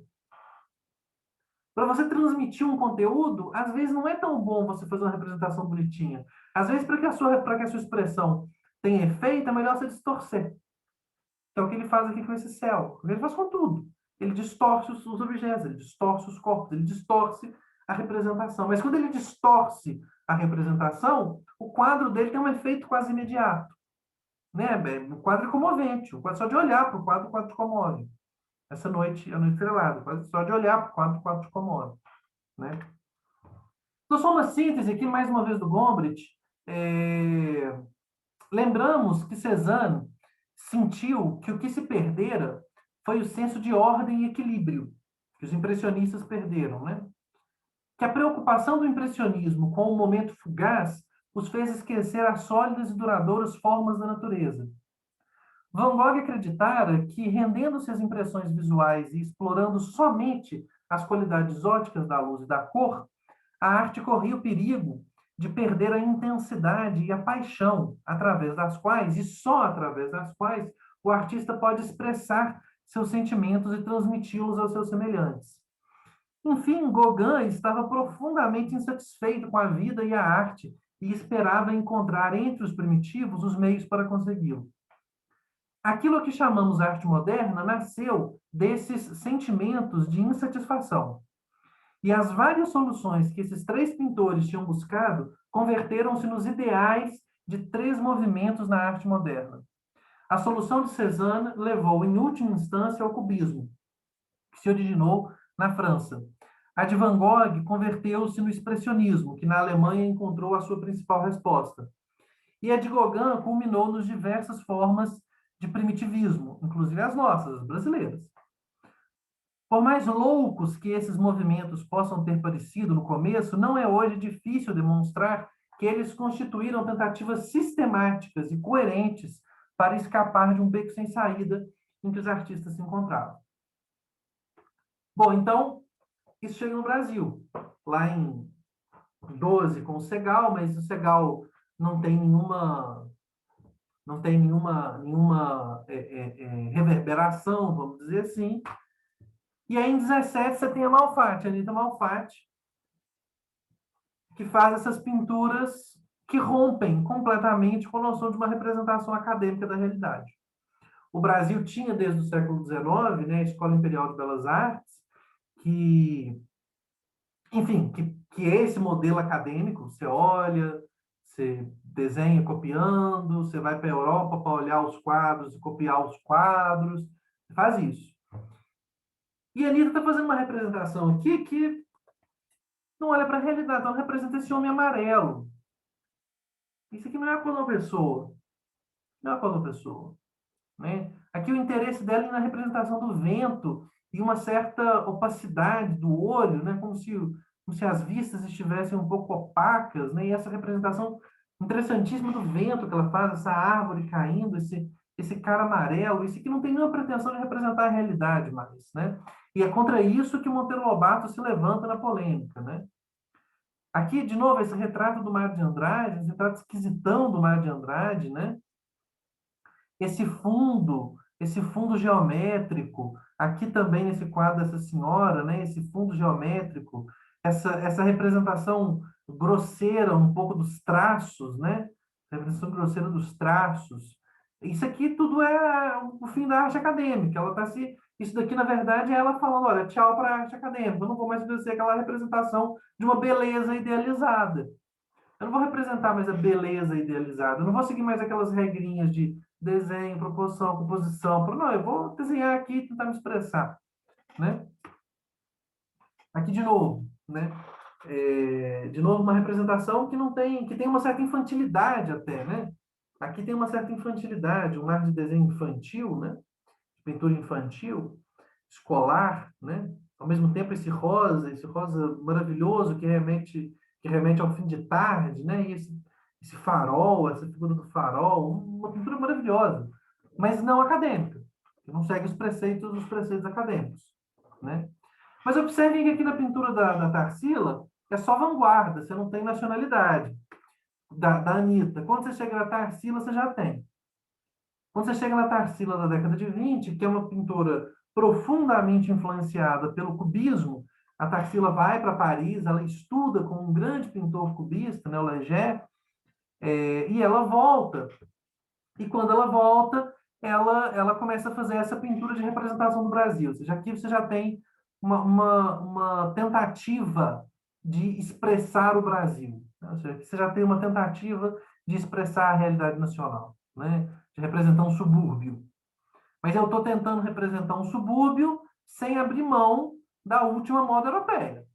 Para você transmitir um conteúdo, às vezes não é tão bom você fazer uma representação bonitinha. Às vezes, para que a sua expressão tenha efeito, é melhor você distorcer. Que é o que ele faz aqui com esse céu. Ele faz com tudo. Ele distorce os objetos, ele distorce os corpos, ele distorce a representação. Mas quando ele distorce a representação, o quadro dele tem um efeito quase imediato. Né? O quadro é comovente. O quadro, só de olhar para o quadro te comove. Essa noite, a noite estrelada, só de olhar para o quadro te comove. Né? Então, só uma síntese aqui, mais uma vez, do Gombrich. É... Lembramos que Cézanne sentiu que o que se perdera foi o senso de ordem e equilíbrio, que os impressionistas perderam, né? Que a preocupação do impressionismo com o momento fugaz os fez esquecer as sólidas e duradouras formas da natureza. Van Gogh acreditara que, rendendo-se às impressões visuais e explorando somente as qualidades óticas da luz e da cor, a arte corria o perigo de perder a intensidade e a paixão, através das quais, e só através das quais, o artista pode expressar seus sentimentos e transmiti-los aos seus semelhantes. Enfim, Gauguin estava profundamente insatisfeito com a vida e a arte e esperava encontrar entre os primitivos os meios para consegui-lo. Aquilo que chamamos arte moderna nasceu desses sentimentos de insatisfação. E as várias soluções que esses três pintores tinham buscado converteram-se nos ideais de três movimentos na arte moderna. A solução de Cézanne levou, em última instância, ao cubismo, que se originou na França. A de Van Gogh converteu-se no expressionismo, que na Alemanha encontrou a sua principal resposta. E a de Gauguin culminou nas diversas formas de primitivismo, inclusive as nossas, as brasileiras. Por mais loucos que esses movimentos possam ter parecido no começo, não é hoje difícil demonstrar que eles constituíram tentativas sistemáticas e coerentes para escapar de um beco sem saída em que os artistas se encontravam. Bom, então, isso chega no Brasil, lá em 12 com o Segal, mas o Segal não tem nenhuma reverberação, vamos dizer assim. E aí, em 17, você tem a Malfatti, a Anita Malfatti, que faz essas pinturas que rompem completamente com a noção de uma representação acadêmica da realidade. O Brasil tinha, desde o século XIX, né, a Escola Imperial de Belas Artes, que, enfim, que é esse modelo acadêmico. Você olha, você desenha copiando, você vai para a Europa para olhar os quadros e copiar os quadros, você faz isso. E a Anitta está fazendo uma representação aqui que não olha para a realidade, ela representa esse homem amarelo. Isso aqui não é a cor de uma pessoa. Não é a cor de uma pessoa. Né? Aqui o interesse dela é na representação do vento e uma certa opacidade do olho, né? Como se as vistas estivessem um pouco opacas, né? E essa representação interessantíssima do vento que ela faz, essa árvore caindo, esse cara amarelo, isso aqui não tem nenhuma pretensão de representar a realidade mais, né? E é contra isso que Monteiro Lobato se levanta na polêmica, né? Aqui, de novo, esse retrato do Mário de Andrade, esse retrato esquisitão do Mário de Andrade, né? Esse fundo geométrico, aqui também nesse quadro dessa senhora, né? Esse fundo geométrico, essa representação grosseira, um pouco dos traços, né? A representação grosseira dos traços. Isso aqui tudo é o fim da arte acadêmica. Isso daqui, na verdade, é ela falando, olha, tchau para a arte acadêmica. Eu não vou mais fazer aquela representação de uma beleza idealizada. Eu não vou representar mais a beleza idealizada. Eu não vou seguir mais aquelas regrinhas de desenho, proporção, composição. Não, eu vou desenhar aqui e tentar me expressar, né? Aqui de novo, né? De novo, uma representação que não tem, que tem uma certa infantilidade até, né? Aqui tem uma certa infantilidade, um ar de desenho infantil, né? Pintura infantil, escolar, né? Ao mesmo tempo esse rosa maravilhoso que remete ao fim de tarde, né? E esse farol, essa figura do farol, uma pintura maravilhosa, mas não acadêmica, que não segue os preceitos acadêmicos, né? Mas observem que aqui na pintura da Tarsila é só vanguarda, você não tem nacionalidade. Da Anitta. Quando você chega na Tarsila, você já tem. Quando você chega na Tarsila da década de 20, que é uma pintora profundamente influenciada pelo cubismo, a Tarsila vai para Paris, ela estuda com um grande pintor cubista, né, o Leger, e ela volta. E quando ela volta, ela começa a fazer essa pintura de representação do Brasil. Ou seja, aqui você já tem uma tentativa de expressar o Brasil. Né? Ou seja, aqui você já tem uma tentativa de expressar a realidade nacional, né? De representar um subúrbio. Mas eu estou tentando representar um subúrbio sem abrir mão da última moda europeia.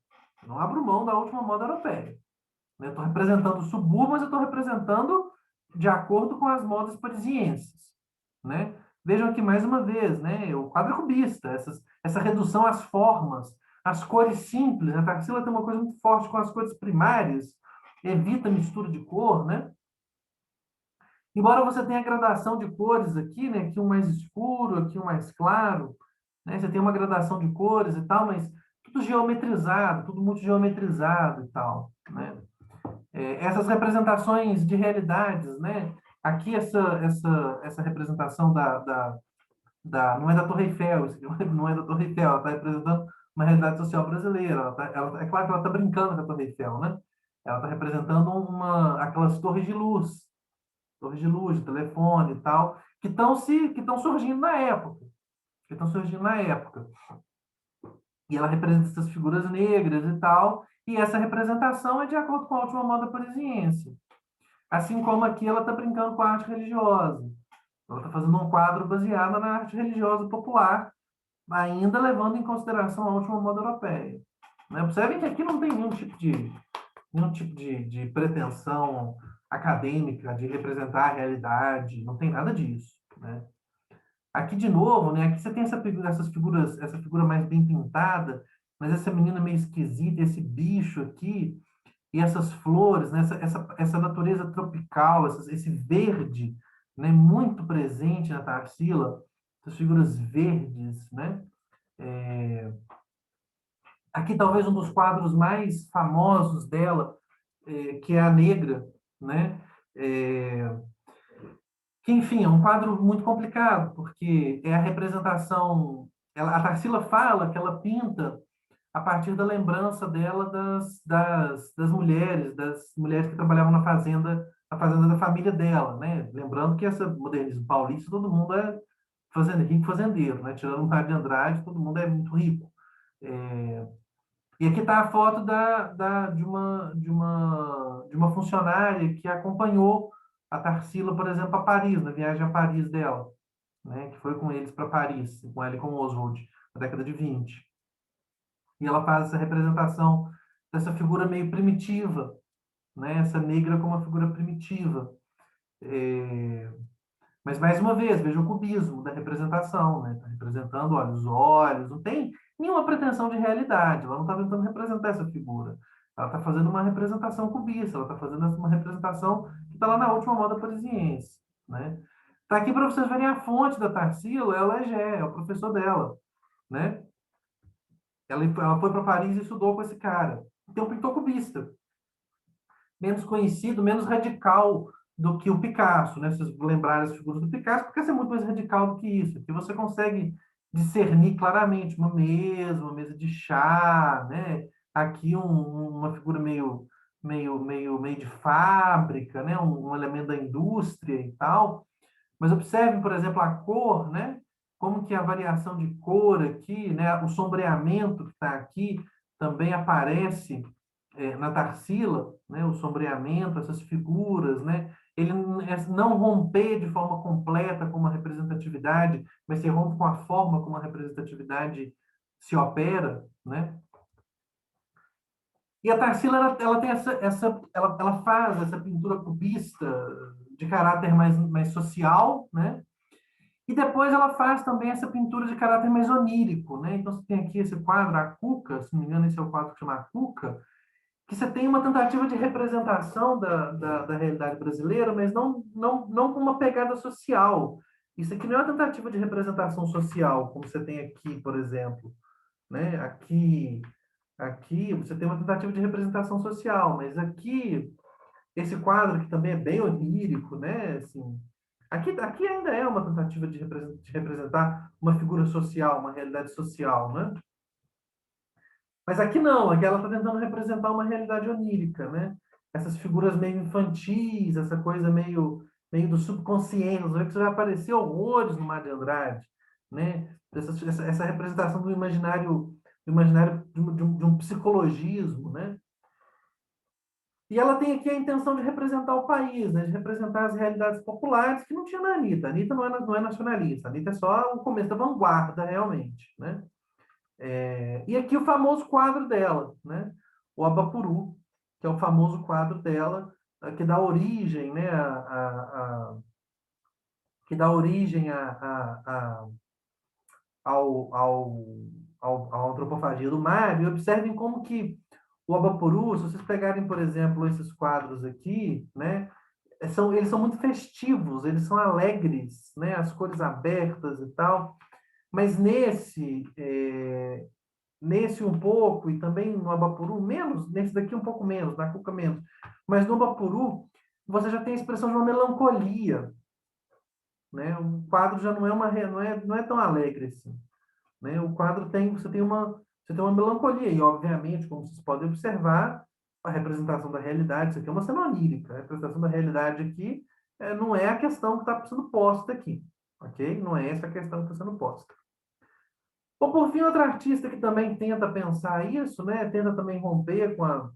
Eu não abro mão da última moda europeia. Eu estou representando o subúrbio, mas eu estou representando de acordo com as modas parisienses, né? Vejam aqui mais uma vez, né? O quadro cubista, essa redução às formas, às cores simples. A Tarsila tem uma coisa muito forte com as cores primárias, evita mistura de cor, né? Embora você tenha gradação de cores aqui, né? Aqui um mais escuro, aqui um mais claro, né? Você tem uma gradação de cores e tal, mas tudo geometrizado, tudo muito geometrizado e tal, né? Essas representações de realidades, né? Aqui essa representação não é da Torre Eiffel, não é da Torre Eiffel, ela está representando uma realidade social brasileira. É claro que ela está brincando com a Torre Eiffel, né? Ela está representando aquelas torres de luz, de telefone e tal, que estão surgindo na época, que estão surgindo na época. E ela representa essas figuras negras e tal, e essa representação é de acordo com a última moda parisiense. Assim como aqui ela está brincando com a arte religiosa. Ela está fazendo um quadro baseado na arte religiosa popular, ainda levando em consideração a última moda europeia. Né? Observem que aqui não tem nenhum tipo de pretensão acadêmica de representar a realidade, não tem nada disso. Né? Aqui, de novo, né? Aqui você tem essa figura mais bem pintada, mas essa menina meio esquisita, esse bicho aqui, e essas flores, né? Essa natureza tropical, esse verde, né? Muito presente na Tarsila, essas figuras verdes, né? Aqui talvez um dos quadros mais famosos dela, que é a Negra, né? É, que, enfim, é um quadro muito complicado, porque é a representação... a Tarsila fala que ela pinta a partir da lembrança dela das mulheres que trabalhavam na fazenda da família dela, né? Lembrando que esse modernismo paulista, todo mundo é rico fazendeiro, né? Tirando um cara de Andrade, todo mundo é muito rico. E aqui está a foto de uma funcionária que acompanhou a Tarsila, por exemplo, a Paris, na viagem a Paris dela, né? Que foi com eles para Paris, com ela e com Oswald, na década de 20. E ela faz essa representação dessa figura meio primitiva, né? Essa negra como uma figura primitiva. É... Mas, mais uma vez, veja o cubismo da representação, né? Está representando, olha, os olhos, não tem nenhuma pretensão de realidade, ela não está tentando representar essa figura. Ela está fazendo uma representação cubista, ela está fazendo uma representação que está lá na última moda parisiense, né? Está aqui para vocês verem a fonte da Tarsila, é o Leger, é o professor dela, né? Ela foi para Paris e estudou com esse cara. Então, pintor cubista, menos conhecido, menos radical do que o Picasso, né? Vocês lembrarem as figuras do Picasso, porque é muito mais radical do que isso, que você consegue discernir claramente uma mesa de chá, né? Aqui uma figura meio de fábrica, né? Um elemento da indústria e tal. Mas observe, por exemplo, a cor, né? Como que a variação de cor aqui, né? O sombreamento que está aqui também aparece na Tarsila, né? O sombreamento, essas figuras, né? Ele não romper de forma completa com uma representatividade, mas se rompe com a forma como a representatividade se opera, né? E a Tarsila ela tem ela faz essa pintura cubista de caráter mais social, né? E depois ela faz também essa pintura de caráter mais onírico, né? Então você tem aqui esse quadro, a Cuca, se não me engano, esse é o quadro que chama a Cuca, que você tem uma tentativa de representação da realidade brasileira, mas não com uma pegada social. Isso aqui não é uma tentativa de representação social, como você tem aqui, por exemplo, né? Aqui você tem uma tentativa de representação social, mas aqui esse quadro que também é bem onírico, né? Assim, aqui ainda é uma tentativa de representar uma figura social, uma realidade social, né? Mas aqui não, aqui ela está tentando representar uma realidade onírica, né? Essas figuras meio infantis, essa coisa meio do subconsciente, você vê que vai aparecer horrores no Mar de Andrade, né? Essa representação do imaginário de um psicologismo, né? E ela tem aqui a intenção de representar o país, né? De representar as realidades populares, que não tinha na Anitta. A Anitta não é nacionalista, a Anitta é só o começo da vanguarda, realmente, né? E aqui o famoso quadro dela, né? O Abapuru, que é o famoso quadro dela, que dá origem, né? Que dá origem ao, ao, à antropofagia do mar. E observem como que o Abapuru, se vocês pegarem, por exemplo, esses quadros aqui, né? Eles são muito festivos, eles são alegres, né? As cores abertas e tal. Mas nesse um pouco, e também no Abapuru, menos, nesse daqui um pouco menos, na Cuca menos, mas no Abapuru, você já tem a expressão de uma melancolia, né? O quadro já não é não é tão alegre assim, né? O quadro você tem uma melancolia, e obviamente, como vocês podem observar, a representação da realidade, isso aqui é uma cena onírica, a representação da realidade aqui não é a questão que está sendo posta aqui, ok? Não é essa a questão que está sendo posta. Ou, por fim, outra artista que também tenta pensar isso, né? Tenta também romper com a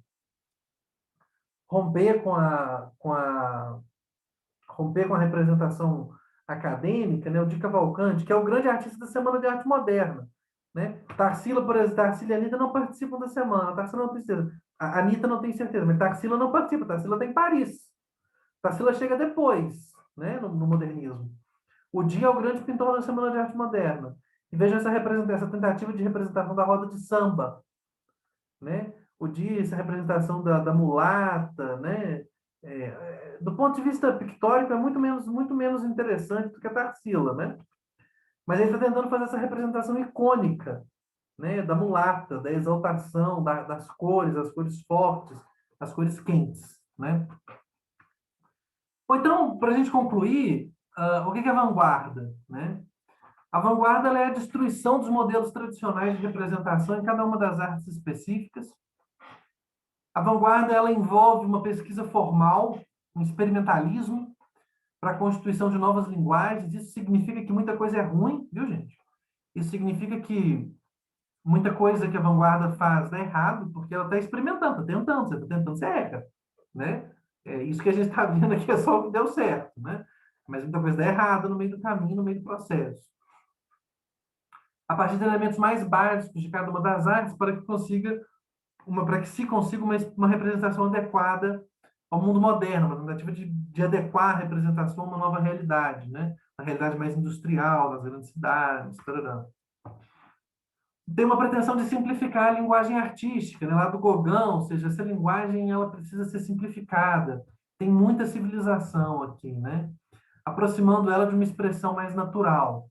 representação acadêmica, né? O Di Cavalcanti, que é o grande artista da Semana de Arte Moderna, né? Tarsila, por exemplo, Tarsila e a Anitta não participam da semana. Tarsila não tem certeza. A Anitta não tem certeza, mas Tarsila não participa. Tarsila está em Paris. Tarsila chega depois, né? No modernismo. O Dia é o grande pintor da Semana de Arte Moderna. E veja essa tentativa de representação da roda de samba, né? O Dia, essa representação da mulata, né? Do ponto de vista pictórico, é muito menos interessante do que a Tarsila, né? Mas ele está tentando fazer essa representação icônica, né? Da mulata, da exaltação, das cores, as cores fortes, as cores quentes, né? Ou então, para a gente concluir, o que é vanguarda, né? A vanguarda ela é a destruição dos modelos tradicionais de representação em cada uma das artes específicas. A vanguarda ela envolve uma pesquisa formal, um experimentalismo para a constituição de novas linguagens. Isso significa que muita coisa é ruim, viu, gente? Isso significa que muita coisa que a vanguarda faz dá errado, porque ela está experimentando, está tentando, você está tentando, você erra, né? Isso que a gente está vendo aqui é só o que deu certo, né? Mas muita coisa dá errado no meio do caminho, no meio do processo. A partir de elementos mais básicos de cada uma das artes, para que se consiga uma representação adequada ao mundo moderno, uma tentativa de adequar a representação a uma nova realidade, né? Uma realidade mais industrial, das grandes cidades, tarará. Tem uma pretensão de simplificar a linguagem artística, né? Lá do Gauguin, ou seja, essa linguagem ela precisa ser simplificada. Tem muita civilização aqui, né? Aproximando ela de uma expressão mais natural.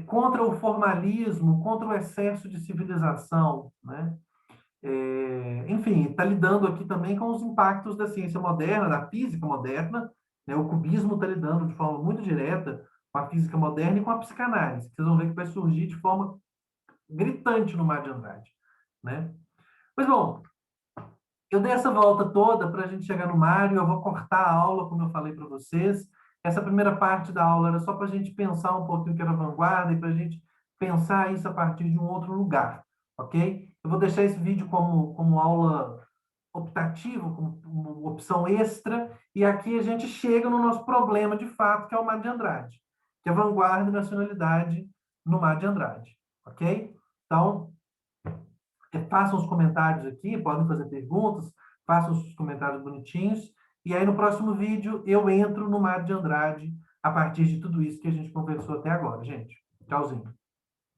Contra o formalismo, contra o excesso de civilização, né? Enfim, está lidando aqui também com os impactos da ciência moderna, da física moderna, né? O cubismo está lidando de forma muito direta com a física moderna e com a psicanálise. Vocês vão ver que vai surgir de forma gritante no Mar de Andrade, né? Mas, bom, eu dei essa volta toda para a gente chegar no Mário, eu vou cortar a aula, como eu falei para vocês. Essa primeira parte da aula era só para a gente pensar um pouquinho o que era vanguarda e para a gente pensar isso a partir de um outro lugar, ok? Eu vou deixar esse vídeo como aula optativa, como opção extra, e aqui a gente chega no nosso problema de fato, que é o Mar de Andrade, que é vanguarda e nacionalidade no Mar de Andrade, ok? Então, façam os comentários aqui, podem fazer perguntas, façam os comentários bonitinhos, E aí, no próximo vídeo, eu entro no Mário de Andrade a partir de tudo isso que a gente conversou até agora, gente. Tchauzinho.